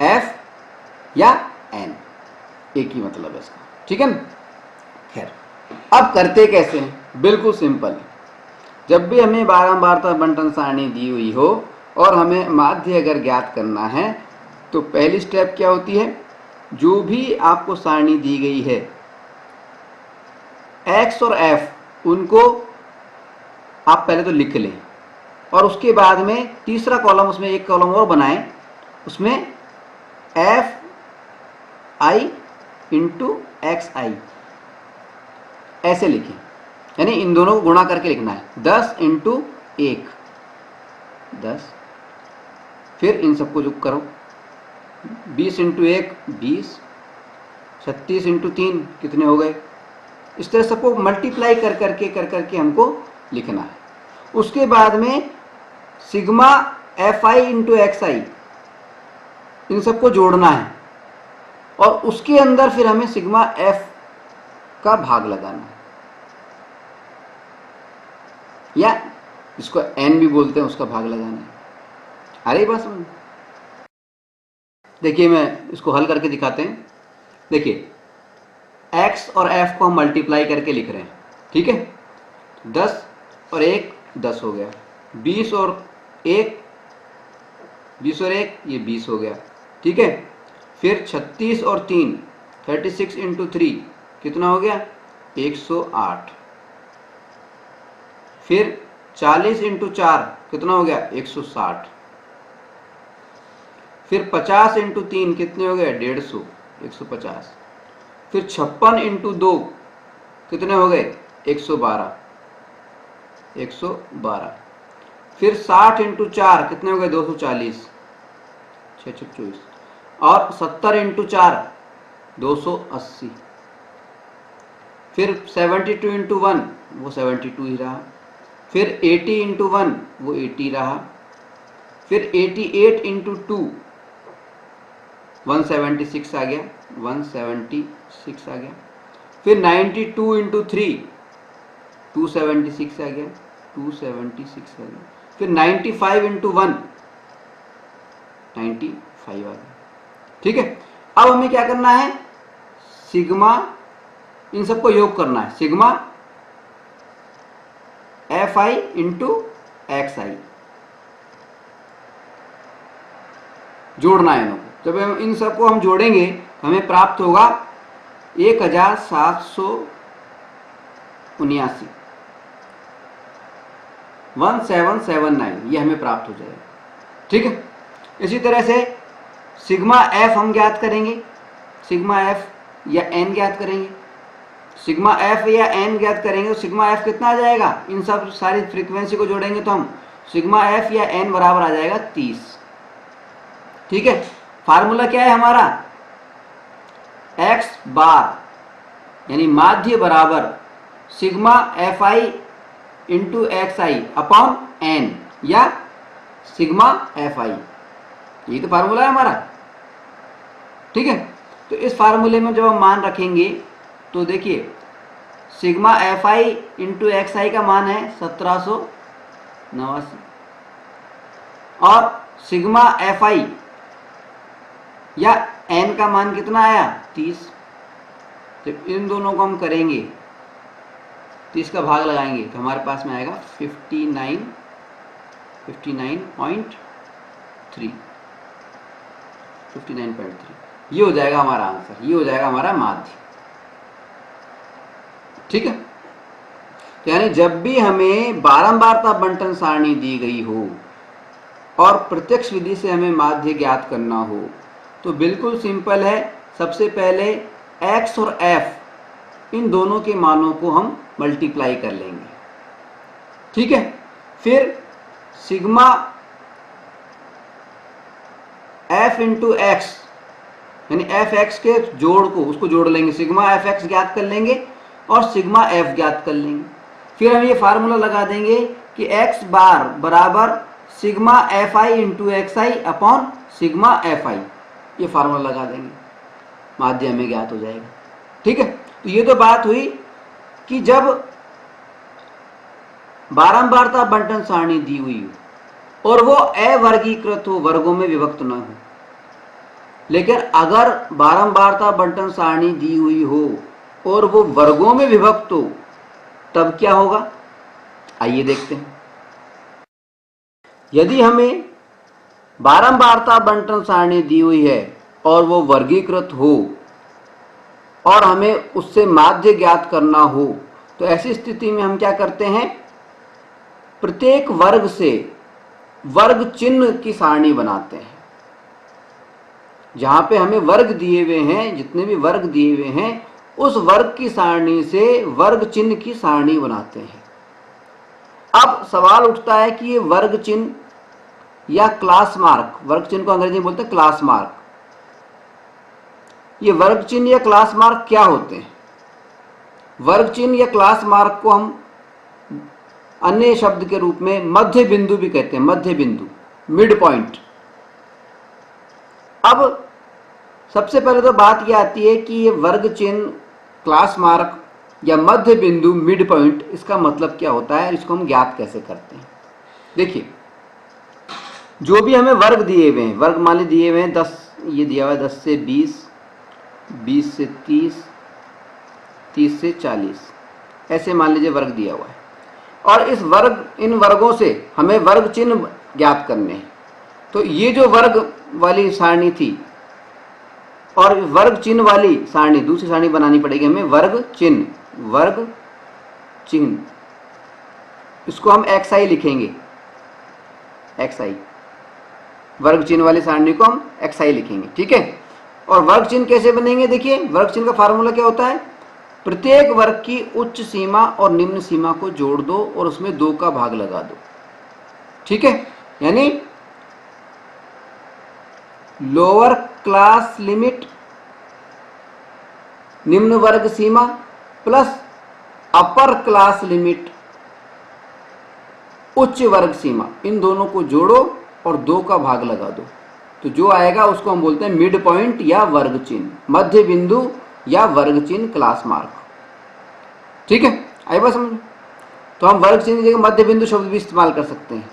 एफ या एन, एक ही मतलब है इसका, ठीक है ना। खैर, अब करते कैसे हैं, बिल्कुल सिंपल है। जब भी हमें बारंबारता बंटन सारणी दी हुई हो और हमें माध्य अगर ज्ञात करना है, तो पहली स्टेप क्या होती है, जो भी आपको सारणी दी गई है, एक्स और एफ उनको आप पहले तो लिख लें, और उसके बाद में तीसरा कॉलम, उसमें एक कॉलम और बनाएं, उसमें एफ आई इंटू एक्स आई ऐसे लिखें, यानी इन दोनों को गुणा करके लिखना है, 10 इंटू 1 10, फिर इन सबको जो करो, 20 इंटू 1 20, 36 इंटू 3 कितने हो गए, इस तरह सबको मल्टीप्लाई कर करके हमको लिखना है। उसके बाद में sigma f i into x i, इन सबको जोड़ना है, और उसके अंदर फिर हमें सिग्मा एफ का भाग लगाना है, या इसको एन भी बोलते हैं, उसका भाग लगाना है। अरे बस देखिए, मैं इसको हल करके दिखाते हैं। देखिए, x और f को हम मल्टीप्लाई करके लिख रहे हैं, ठीक है, 10 और 1 10 हो गया, 20 और 1 ये 20 हो गया, ठीक है। फिर 36 और 3 36 इंटू 3 कितना हो गया, 108। फिर 40 इंटू 4 कितना हो गया, 160। फिर 50 इंटू 3 कितने हो गए, 150 150। फिर 56 इंटू 2 कितने हो गए, 112 112। फिर 60 इंटू 4 कितने हो गए, 240 6 24। और 70 इंटू 4 280। फिर 72 इंटू 1 वो 72 ही रहा, फिर 80 इंटू 1 वो 80 रहा, फिर 88 इंटू 2 176 आ गया, 176 आ गया, फिर 92 इंटू 3 276 आ गया, 276 आ गया, फिर 95 इंटू 1 95 आ गया। ठीक है, अब हमें क्या करना है, सिग्मा, इन सबको योग करना है, sigma f i into x i जोड़ना है इनको। जब हम इन सबको हम जोड़ेंगे हमें प्राप्त होगा 1779, 1779 ये हमें प्राप्त हो जाएगा। ठीक है, इसी तरह से सिग्मा एफ हम ज्ञात करेंगे, सिग्मा एफ या एन ज्ञात करेंगे, सिग्मा एफ या एन ज्ञात करेंगे तो सिग्मा एफ कितना आ जाएगा, इन सब सारी फ्रीक्वेंसी को जोड़ेंगे तो हम सिग्मा एफ या एन बराबर आ जाएगा 30। ठीक है, फार्मूला क्या है हमारा, एक्स बार यानी माध्य बराबर sigma f i into x i upon n या सिग्मा एफ आई, यही तो फार्मूला है हमारा। ठीक है, तो इस फार्मूले में जब हम मान रखेंगे तो देखिए sigma f i into x i का मान है 1789 और सिग्मा एफ आई या एन का मान कितना आया 30। जब इन दोनों को हम करेंगे 30 का भाग लगाएंगे तो हमारे पास में आएगा 59.3 ये हो जाएगा हमारा आंसर, ये हो जाएगा हमारा माध्य। ठीक है, यानी जब भी हमें बारंबारता बंटन सारणी दी गई हो और प्रत्यक्ष विधि से हमें माध्य ज्ञात करना हो तो बिल्कुल सिंपल है, सबसे पहले x और f इन दोनों के मानों को हम मल्टीप्लाई कर लेंगे। ठीक है, फिर सिग्मा f इंटू एक्स यानी एफ एक्स के जोड़ को उसको जोड़ लेंगे, सिग्मा एफ एक्स ज्ञात कर लेंगे और सिग्मा एफ ज्ञात कर लेंगे। फिर हम ये फार्मूला लगा देंगे कि एक्स बार बराबर sigma f i into x i upon sigma f आई, ये फार्मूला लगा देंगे, माध्य में ज्ञात हो जाएगा। ठीक है, तो ये तो बात हुई कि जब बारंबारता बंटन सारणी दी हुई हो और वो अवर्गीकृत हो, वर्गों में विभक्त न हो। लेकिन अगर बारंबारता बंटन सारणी दी हुई हो और वो वर्गों में विभक्त हो तब क्या होगा, आइए देखते हैं। यदि हमें बारंबारता बंटन सारणी दी हुई है और वो वर्गीकृत हो और हमें उससे माध्य ज्ञात करना हो तो ऐसी स्थिति में हम क्या करते हैं, प्रत्येक वर्ग से वर्ग चिन्ह की सारणी बनाते हैं। जहां पे हमें वर्ग दिए हुए हैं, जितने भी वर्ग दिए हुए हैं उस वर्ग की सारणी से वर्ग चिन्ह की सारणी बनाते हैं। अब सवाल उठता है कि ये वर्ग चिन्ह या क्लास मार्क, वर्ग चिन्ह को अंग्रेजी में बोलते हैं क्लास मार्क, ये वर्ग चिन्ह या क्लास मार्क क्या होते हैं। वर्ग चिन्ह या क्लास मार्क को हम अन्य शब्द के रूप में मध्य बिंदु भी कहते हैं, मध्य बिंदु, मिड पॉइंट। अब सबसे पहले तो बात यह आती है कि ये वर्ग चिन्ह, क्लास मार्क या मध्य बिंदु, मिड पॉइंट, इसका मतलब क्या होता है, इसको हम ज्ञात कैसे करते हैं। देखिए, जो भी हमें वर्ग दिए हुए हैं, वर्ग मान लीजिए दिए हुए हैं 10, ये दिया हुआ है 10 से 20, 20 से 30, 30 से 40, ऐसे मान लीजिए वर्ग दिया हुआ है और इस वर्ग, इन वर्गों से हमें वर्ग चिन्ह ज्ञात करने हैं। तो ये जो वर्ग वाली सारणी थी और वर्ग चिन्ह वाली सारणी, दूसरी सारणी बनानी पड़ेगी हमें, वर्ग चिन्ह, वर्ग चिन्ह, इसको हम एक्स आई लिखेंगे, एक्स आई, वर्ग चिन्ह वाली सारणी को हम एक्स आई लिखेंगे। ठीक है, और वर्ग चिन्ह कैसे बनेंगे, देखिए वर्ग चिन्ह का फार्मूला क्या होता है, प्रत्येक वर्ग की उच्च सीमा और निम्न सीमा को जोड़ दो और उसमें 2 का भाग लगा दो। ठीक है, यानी लोअर क्लास लिमिट, निम्न वर्ग सीमा, प्लस अपर क्लास लिमिट, उच्च वर्ग सीमा, इन दोनों को जोड़ो और 2 का भाग लगा दो, तो जो आएगा उसको हम बोलते हैं मिड पॉइंट या वर्ग चिन्ह, मध्य बिंदु या वर्ग चिन्ह, क्लास मार्क। ठीक है, आई बात समझ। तो हम वर्ग चिन्ह की जगह मध्य बिंदु शब्द भी इस्तेमाल कर सकते हैं।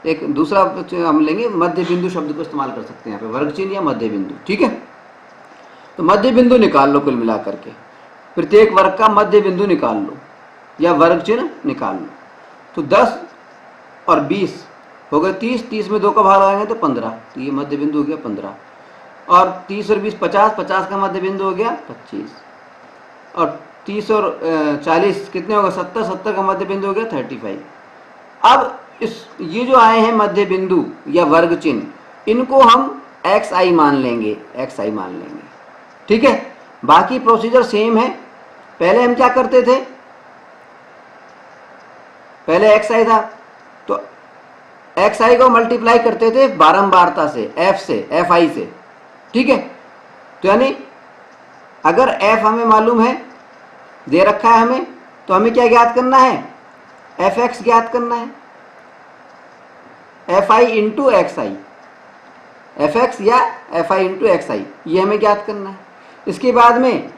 एक दूसरा हम लेंगे, मध्य बिंदु शब्द को इस्तेमाल कर सकते हैं यहाँ पे, वर्ग चिन्ह या मध्य बिंदु। ठीक है, तो मध्य बिंदु निकाल लो, कुल मिलाकर के प्रत्येक वर्ग का मध्य बिंदु निकाल लो या वर्ग चिन्ह निकाल लो। तो 10 और 20 हो गए 30, 30 में 2 का भाग लगाएंगे तो 15, तो ये मध्य बिंदु हो गया 15। और 30 और 20 50, 50 का मध्य बिंदु हो गया 25। और 30 और 40 कितने होगा 70, 70 का मध्य बिंदु हो गया 35। अब ये जो आए हैं मध्य बिंदु या वर्ग चिन्ह, इनको हम xi मान लेंगे, xi मान लेंगे। ठीक है, बाकी प्रोसीजर सेम है। पहले हम क्या करते थे, पहले xi था तो xi को मल्टीप्लाई करते थे बारंबारता से, fi से। ठीक है, तो यानी अगर f हमें मालूम है, दे रखा है हमें, तो हमें क्या ज्ञात करना है, fx ज्ञात करना है, fi इंटू xi, fx या fi इंटू xi, ये हमें ज्ञात करना है। इसके बाद में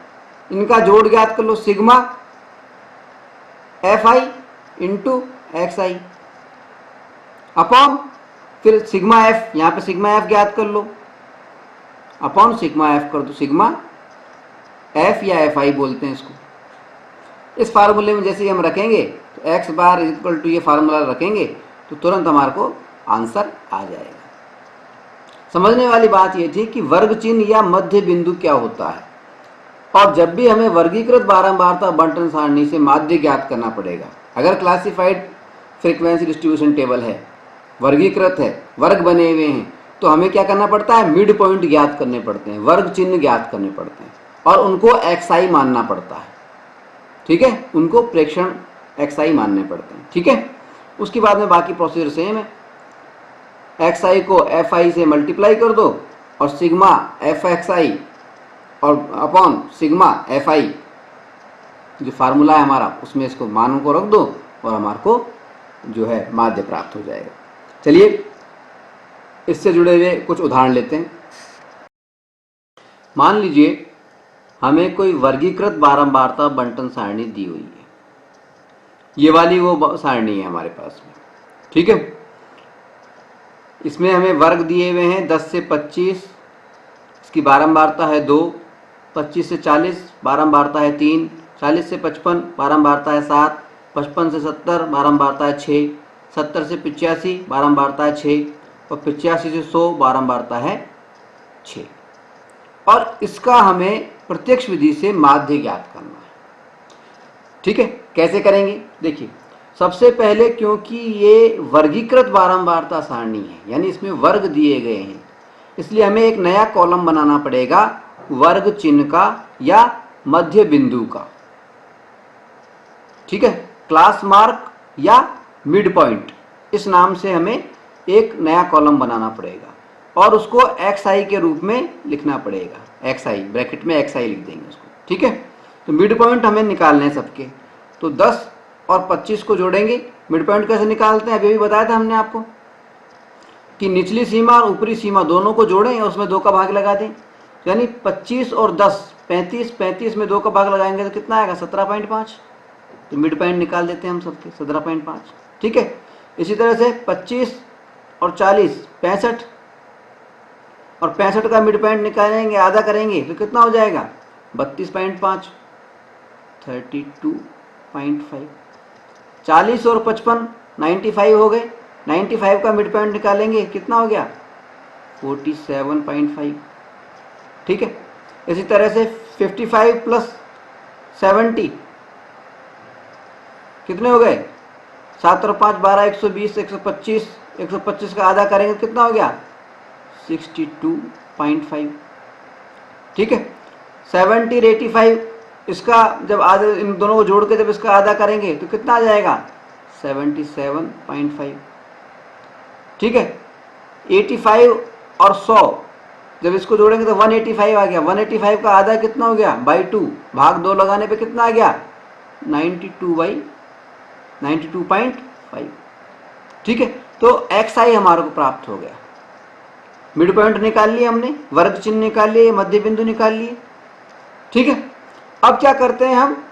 इनका जोड़ ज्ञात कर लो, sigma fi into xi upon फिर सिग्मा f, यहाँ पे सिग्मा f ज्ञात कर लो, अपॉन सिग्मा f कर दो, सिग्मा f या fi बोलते हैं इसको। इस फार्मूले में जैसे ही हम रखेंगे तो x बार इक्वल टू ये फार्मूला रखेंगे तो तुरंत हमारे को आंसर आ जाएगा। समझने वाली बात यह थी कि वर्ग चिन्ह या मध्य बिंदु क्या होता है, और जब भी हमें वर्गीकृत बारंबारता बंटन सारणी से माध्य ज्ञात करना पड़ेगा। अगर क्लासिफाइड फ्रीक्वेंसी डिस्ट्रीब्यूशन टेबल है, वर्गीकृत है, वर्ग बने हुए हैं, तो हमें क्या करना पड़ता है, मिड पॉइंट ज्ञात करने पड़ते हैं, वर्ग चिन्ह ज्ञात करने पड़ते हैं और उनको xi मानना पड़ता है। ठीक है, उनको प्रेक्षण xi मानने पड़ते हैं। ठीक है, उसके बाद में बाकी प्रोसीजर सेम है, xi को fi से मल्टीप्लाई कर दो और सिग्मा fxi और अपॉन सिग्मा fi, जो फार्मूला है हमारा, उसमें इसको मान को रख दो और हमारे को जो है माध्य प्राप्त हो जाएगा। चलिए इससे जुड़े हुए कुछ उदाहरण लेते हैं। मान लीजिए हमें कोई वर्गीकृत बारंबारता बंटन सारणी दी हुई है, ये वाली वो सारणी है हमारे पास में। ठीक है, इसमें हमें वर्ग दिए हुए हैं 10 से 25, इसकी बारंबारता है 2, 25 से 40 बारंबारता है 3, 40 से 55 बारंबारता है 7, 55 से 70 बारंबारता है 6, 70 से 85 बारंबारता है 6 और 85 से 100 बारंबारता है 6। और इसका हमें प्रत्यक्ष विधि से माध्य ज्ञात करना है। ठीक है, कैसे करेंगे, देखिए सबसे पहले क्योंकि ये वर्गीकृत बारंबारता सारणी है, यानी इसमें वर्ग दिए गए हैं, इसलिए हमें एक नया कॉलम बनाना पड़ेगा वर्ग चिन्ह का या मध्य बिंदु का। ठीक है, क्लास मार्क या मिड पॉइंट, इस नाम से हमें एक नया कॉलम बनाना पड़ेगा और उसको xi के रूप में लिखना पड़ेगा, xi ब्रैकेट में xi लिख देंगे उसको। ठीक है, तो मिड पॉइंट हमें निकालने हैं सबके, तो 10 और 25 को जोड़ेंगे। मिड पॉइंट कैसे निकालते हैं, अभी भी बताया था हमने आपको कि निचली सीमा और ऊपरी सीमा दोनों को जोड़ें और उसमें 2 का भाग लगा दें, यानी 25 और 10 35, 35 में 2 का भाग लगाएंगे तो कितना आएगा 17.5, तो मिड पॉइंट निकाल देते हैं हम सबके 17.5। ठीक है, इसी तरह से 25 और 40 65, और 65 का मिड पॉइंट निकालेंगे, आधा करेंगे तो कितना हो जाएगा 32.5, 32.5। 40 और 55 95 हो गए, 95 का मिड पॉइंट निकालेंगे, कितना हो गया 47.5। ठीक है, इसी तरह से 55 प्लस 70 कितने हो गए, 7 और 5 12, 120, 125, 125 का आधा करेंगे तो कितना हो गया 62.5। ठीक है, 70 और 85, इसका जब आधा, इन दोनों को जोड़ के जब इसका आधा करेंगे तो कितना आ जाएगा 77.5। ठीक है, 85 और 100 जब इसको जोड़ेंगे तो 185 आ गया, 185 का आधा कितना हो गया बाई 2, भाग 2 लगाने पे कितना आ गया 92/92.5। ठीक है, तो एक्स आई हमारे को प्राप्त हो गया। मिड पॉइंट निकाल लिया हमने, वर्ग चिन्ह निकाल लिए, मध्य बिंदु निकाल लिए। ठीक है, अब क्या करते हैं हम,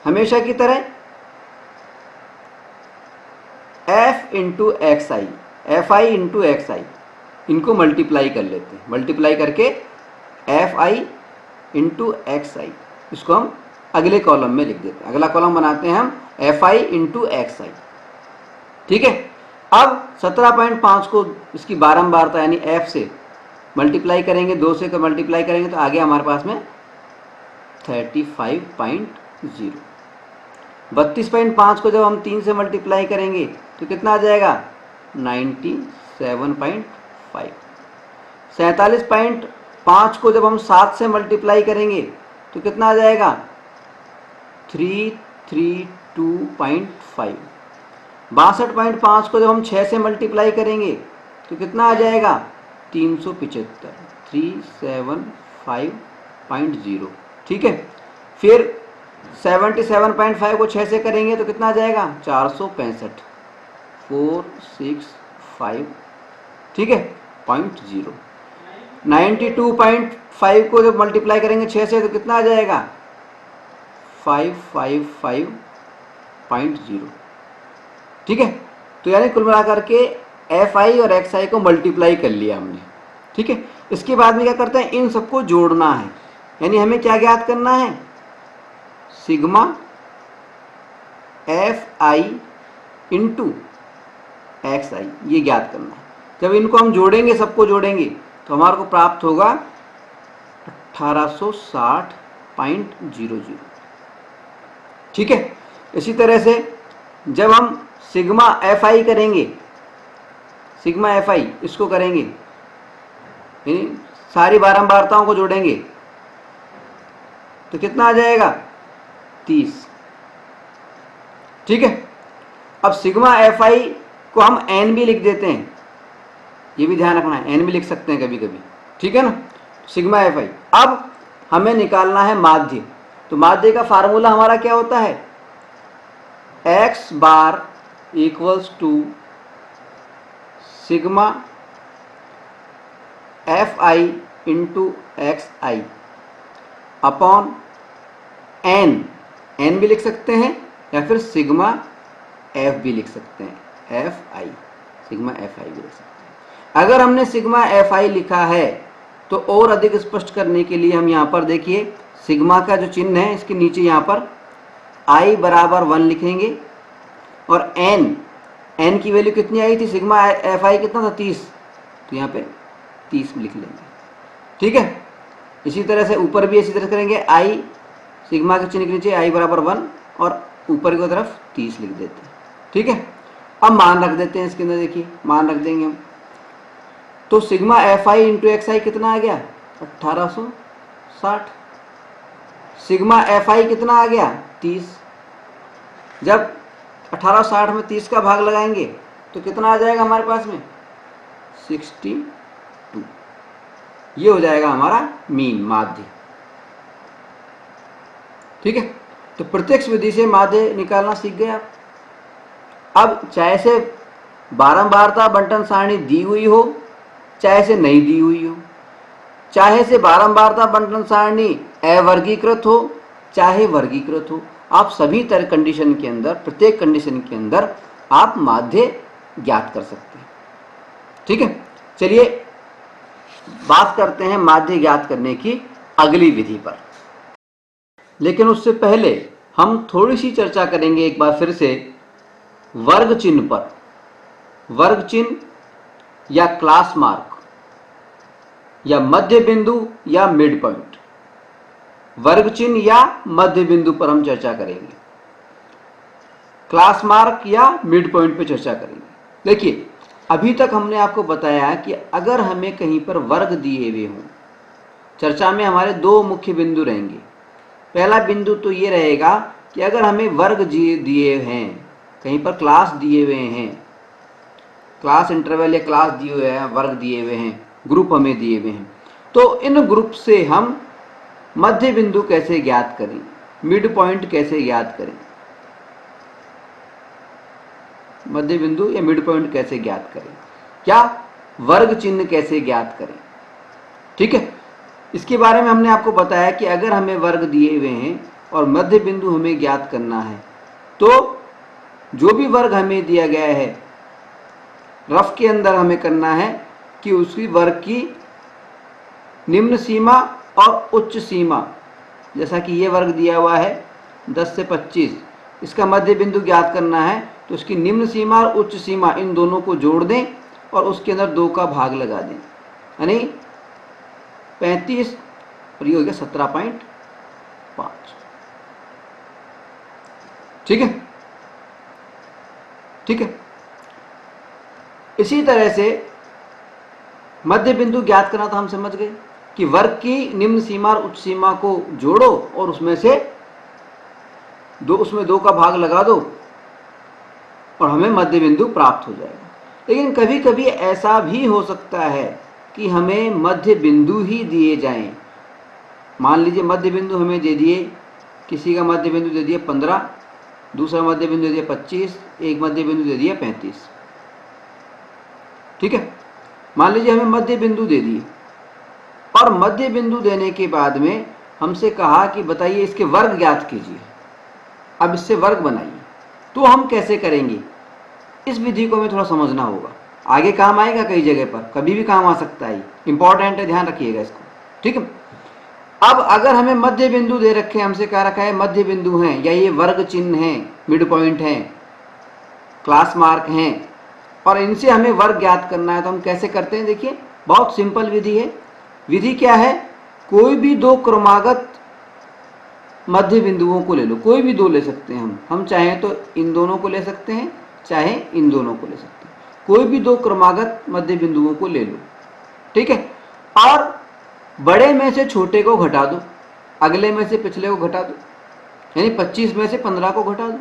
हमेशा की तरह f into x i, f i into x i, इनको मल्टीप्लाई कर लेते हैं। मल्टीप्लाई करके f i into x i, इसको हम अगले कॉलम में लिख देते हैं। अगला कॉलम बनाते हैं हम एफ आई इंटू एक्स आई। ठीक है, अब 17.5 को इसकी बारंबारता यानी एफ से मल्टीप्लाई करेंगे, 2 से मल्टीप्लाई करेंगे तो आगे हमारे पास में 35.0। 32.5 को जब हम 3 से मल्टीप्लाई करेंगे तो कितना आ जाएगा, 97.5। 47.5 को जब हम 7 से मल्टीप्लाई करेंगे तो कितना आ जाएगा, 332.5। 62.5 को जब हम 6 से मल्टीप्लाई करेंगे तो कितना आ जाएगा, 375, 375.0। ठीक है, फिर 77.5 को 6 से करेंगे तो कितना आ जाएगा, 465, 465। ठीक है, 0.0। 92.5 को जब मल्टीप्लाई करेंगे 6 से तो कितना आ जाएगा, 555.0। ठीक है, तो यानी कुल मिलाकर के एफ आई और एक्स आई को मल्टीप्लाई कर लिया हमने। ठीक है, इसके बाद में क्या करते हैं, इन सबको जोड़ना है। यानी हमें क्या ज्ञात करना है, sigma f i into x i, ये ज्ञात करना है। जब इनको हम जोड़ेंगे, सबको जोड़ेंगे तो हमारे को प्राप्त होगा 1860.00। ठीक है, इसी तरह से जब हम सिग्मा एफ आई करेंगे, सिग्मा एफ आई इसको करेंगे, यानी सारी बारंबारताओं को जोड़ेंगे तो कितना आ जाएगा, 30। ठीक है, अब सिग्मा एफ आई को हम एन भी लिख देते हैं, ये भी ध्यान रखना है, एन भी लिख सकते हैं कभी कभी। ठीक है ना, सिग्मा एफ आई। अब हमें निकालना है माध्य। तो माध्य का फार्मूला हमारा क्या होता है, x bar equals to sigma f i into x i upon n, n भी लिख सकते हैं या फिर सिग्मा एफ भी लिख सकते हैं, एफ आई, सिग्मा एफ आई भी लिख सकते हैं। अगर हमने सिग्मा एफ आई लिखा है तो और अधिक स्पष्ट करने के लिए हम यहाँ पर देखिए, सिग्मा का जो चिन्ह है इसके नीचे यहाँ पर आई बराबर 1 लिखेंगे और एन, एन की वैल्यू कितनी आई थी, सिग्मा एफ आई कितना था, 30, तो यहाँ पे 30 लिख लेंगे। ठीक है, इसी तरह से ऊपर भी इसी तरह करेंगे, आई सिग्मा के चिन्ह के नीचे आई बराबर 1 और ऊपर की तरफ 30 लिख देते हैं। ठीक है, अब मान रख देते हैं इसके अंदर, देखिए मान रख देंगे हम, तो sigma f i into x i कितना आ गया, 1860। सिग्मा एफ आई कितना आ गया, 30। जब 1860 में 30 का भाग लगाएंगे तो कितना आ जाएगा हमारे पास में, 62। ये हो जाएगा हमारा मीन, माध्य। ठीक है, तो प्रत्यक्ष विधि से माध्य निकालना सीख गए आप। अब चाहे से बारंबारता बंटन सारणी दी हुई हो, चाहे से नहीं दी हुई हो, चाहे से बारंबारता बंटन सारणी अवर्गीकृत हो चाहे वर्गीकृत हो, आप सभी तरह कंडीशन के अंदर, प्रत्येक कंडीशन के अंदर आप माध्य ज्ञात कर सकते हैं। ठीक है, चलिए बात करते हैं माध्य ज्ञात करने की अगली विधि पर। लेकिन उससे पहले हम थोड़ी सी चर्चा करेंगे एक बार फिर से वर्ग चिन्ह पर। वर्ग चिन्ह या क्लास मार्क या मध्य बिंदु या मिड पॉइंट, वर्ग चिन्ह या मध्य बिंदु पर हम चर्चा करेंगे, क्लास मार्क या मिड पॉइंट पर चर्चा करेंगे। देखिए अभी तक हमने आपको बताया कि अगर हमें कहीं पर वर्ग दिए हुए हों, चर्चा में हमारे दो मुख्य बिंदु रहेंगे। पहला बिंदु तो ये रहेगा कि अगर हमें वर्ग दिए हैं, कहीं पर क्लास दिए हुए हैं, क्लास इंटरवल या क्लास दिए हुए हैं, वर्ग दिए हुए हैं, ग्रुप हमें दिए हुए हैं, तो इन ग्रुप से हम मध्य बिंदु कैसे ज्ञात करें, मिड पॉइंट कैसे ज्ञात करें। मध्य बिंदु या मिड पॉइंट कैसे ज्ञात करें, क्या वर्ग चिन्ह कैसे ज्ञात करें। ठीक है, इसके बारे में हमने आपको बताया कि अगर हमें वर्ग दिए हुए हैं और मध्य बिंदु हमें ज्ञात करना है तो जो भी वर्ग हमें दिया गया है रफ के अंदर हमें करना है कि उसकी वर्ग की निम्न सीमा और उच्च सीमा, जैसा कि ये वर्ग दिया हुआ है 10 से 25, इसका मध्य बिंदु ज्ञात करना है तो उसकी निम्न सीमा और उच्च सीमा इन दोनों को जोड़ दें और उसके अंदर 2 का भाग लगा दें, यानी 35 और ये हो गया 17.5। ठीक है, ठीक है। इसी तरह से मध्य बिंदु ज्ञात करना था, हम समझ गए कि वर्ग की निम्न सीमा और उच्च सीमा को जोड़ो और उसमें 2 का भाग लगा दो और हमें मध्य बिंदु प्राप्त हो जाएगा। लेकिन कभी कभी ऐसा भी हो सकता है कि हमें मध्य बिंदु ही दिए जाएं। मान लीजिए मध्य बिंदु हमें दे दिए, किसी का मध्य बिंदु दे दिया 15, दूसरा मध्य बिंदु दे दिया 25, एक मध्य बिंदु दे दिया 35। ठीक है, मान लीजिए हमें मध्य बिंदु दे दिए और मध्य बिंदु देने के बाद में हमसे कहा कि बताइए इसके वर्ग ज्ञात कीजिए, अब इससे वर्ग बनाइए। तो हम कैसे करेंगे, इस विधि को हमें थोड़ा समझना होगा, आगे काम आएगा, कई जगह पर कभी भी काम आ सकता है, इंपॉर्टेंट है, ध्यान रखिएगा इसको। ठीक है, अब अगर हमें मध्य बिंदु दे रखे हैं, हमसे कह रखा है मध्य बिंदु हैं या ये वर्ग चिन्ह हैं, मिड पॉइंट हैं, क्लास मार्क हैं और इनसे हमें वर्ग ज्ञात करना है, तो हम कैसे करते हैं। देखिए बहुत सिंपल विधि है। विधि क्या है, कोई भी 2 क्रमागत मध्य बिंदुओं को ले लो, कोई भी 2 ले सकते हैं हम चाहें तो इन दोनों को ले सकते हैं, चाहे इन दोनों को ले सकते हैं, कोई भी 2 क्रमागत मध्य बिंदुओं को ले लो। ठीक है, और बड़े में से छोटे को घटा दो, अगले में से पिछले को घटा दो, यानी 25 में से 15 को घटा दो,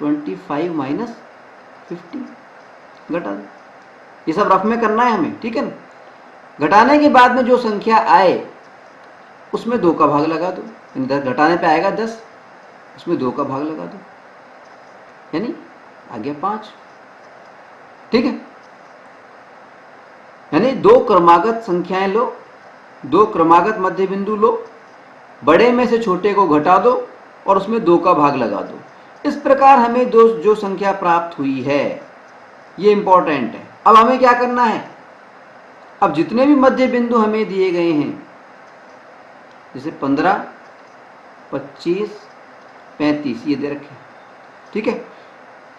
25 माइनस 50 घटा दो। ये सब रफ में करना है हमें, ठीक है ना। घटाने के बाद में जो संख्या आए उसमें 2 का भाग लगा दो, यानी 10 घटाने पे आएगा 10, उसमें 2 का भाग लगा दो, यानी आ गया 5। ठीक है, यानी 2 क्रमागत संख्याएं लो, 2 क्रमागत मध्य बिंदु लो, बड़े में से छोटे को घटा दो और उसमें 2 का भाग लगा दो। इस प्रकार हमें जो संख्या प्राप्त हुई है ये इंपॉर्टेंट है। अब हमें क्या करना है, अब जितने भी मध्य बिंदु हमें दिए गए हैं, जैसे 15, 25, 35 ये दे रखे, ठीक है,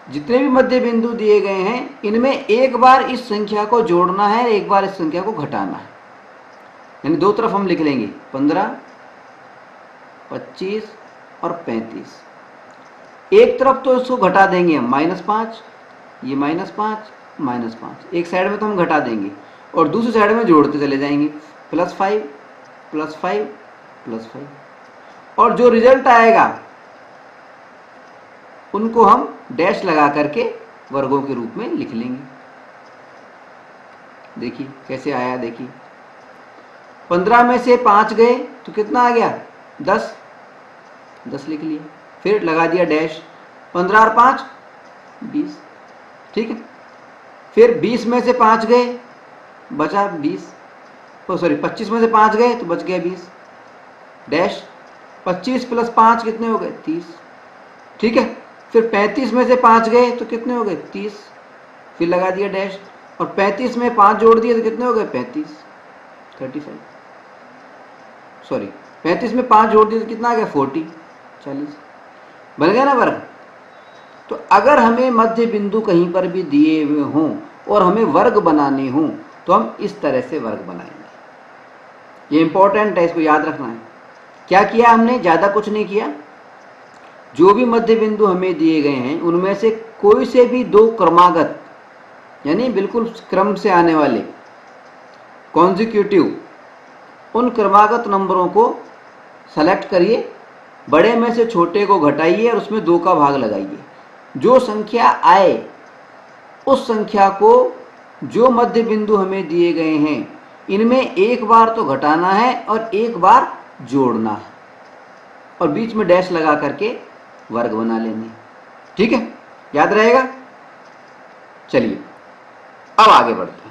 जितने भी मध्य बिंदु दिए गए हैं इनमें एक बार इस संख्या को जोड़ना है, एक बार इस संख्या को घटाना है, यानी 2 तरफ हम लिख लेंगे 15, 25 और 35। एक तरफ तो इसको घटा देंगे हम -5, ये -5 -5, एक साइड में तो हम घटा देंगे और दूसरी साइड में जोड़ते चले जाएंगे, +5 +5 +5, और जो रिजल्ट आएगा उनको हम डैश लगा करके वर्गों के रूप में लिख लेंगे। देखिए कैसे आया, देखिए 15 में से 5 गए तो कितना आ गया 10, 10 लिख लिया, फिर लगा दिया डैश, 15 और 5 20। ठीक है, फिर 20 में से 5 गए बचा 20, सॉरी 25 में से 5 गए तो बच गया 20, डैश, 25 + 5 कितने हो गए 30। ठीक है, फिर 35 में से 5 गए तो कितने हो गए 30, फिर लगा दिया डैश, और 35 में 5 जोड़ दिए तो कितने हो गए 35, 35, सॉरी 35 में 5 जोड़ दिए तो कितना आ गया 40, 40, बन गया ना वर्ग। तो अगर हमें मध्य बिंदु कहीं पर भी दिए हुए हों और हमें वर्ग बनाने हों तो हम इस तरह से वर्ग बनाएंगे। ये इंपॉर्टेंट है, इसको याद रखना है। क्या किया हमने, ज़्यादा कुछ नहीं किया, जो भी मध्य बिंदु हमें दिए गए हैं उनमें से कोई से भी 2 क्रमागत, यानी बिल्कुल क्रम से आने वाले, कॉन्जिक्यूटिव, उन क्रमागत नंबरों को सेलेक्ट करिए, बड़े में से छोटे को घटाइए और उसमें 2 का भाग लगाइए। जो संख्या आए उस संख्या को, जो मध्य बिंदु हमें दिए गए हैं इनमें एक बार तो घटाना है और एक बार जोड़ना है, और बीच में डैश लगा करके वर्ग बना लेंगे। ठीक है, याद रहेगा। चलिए अब आगे बढ़ते हैं।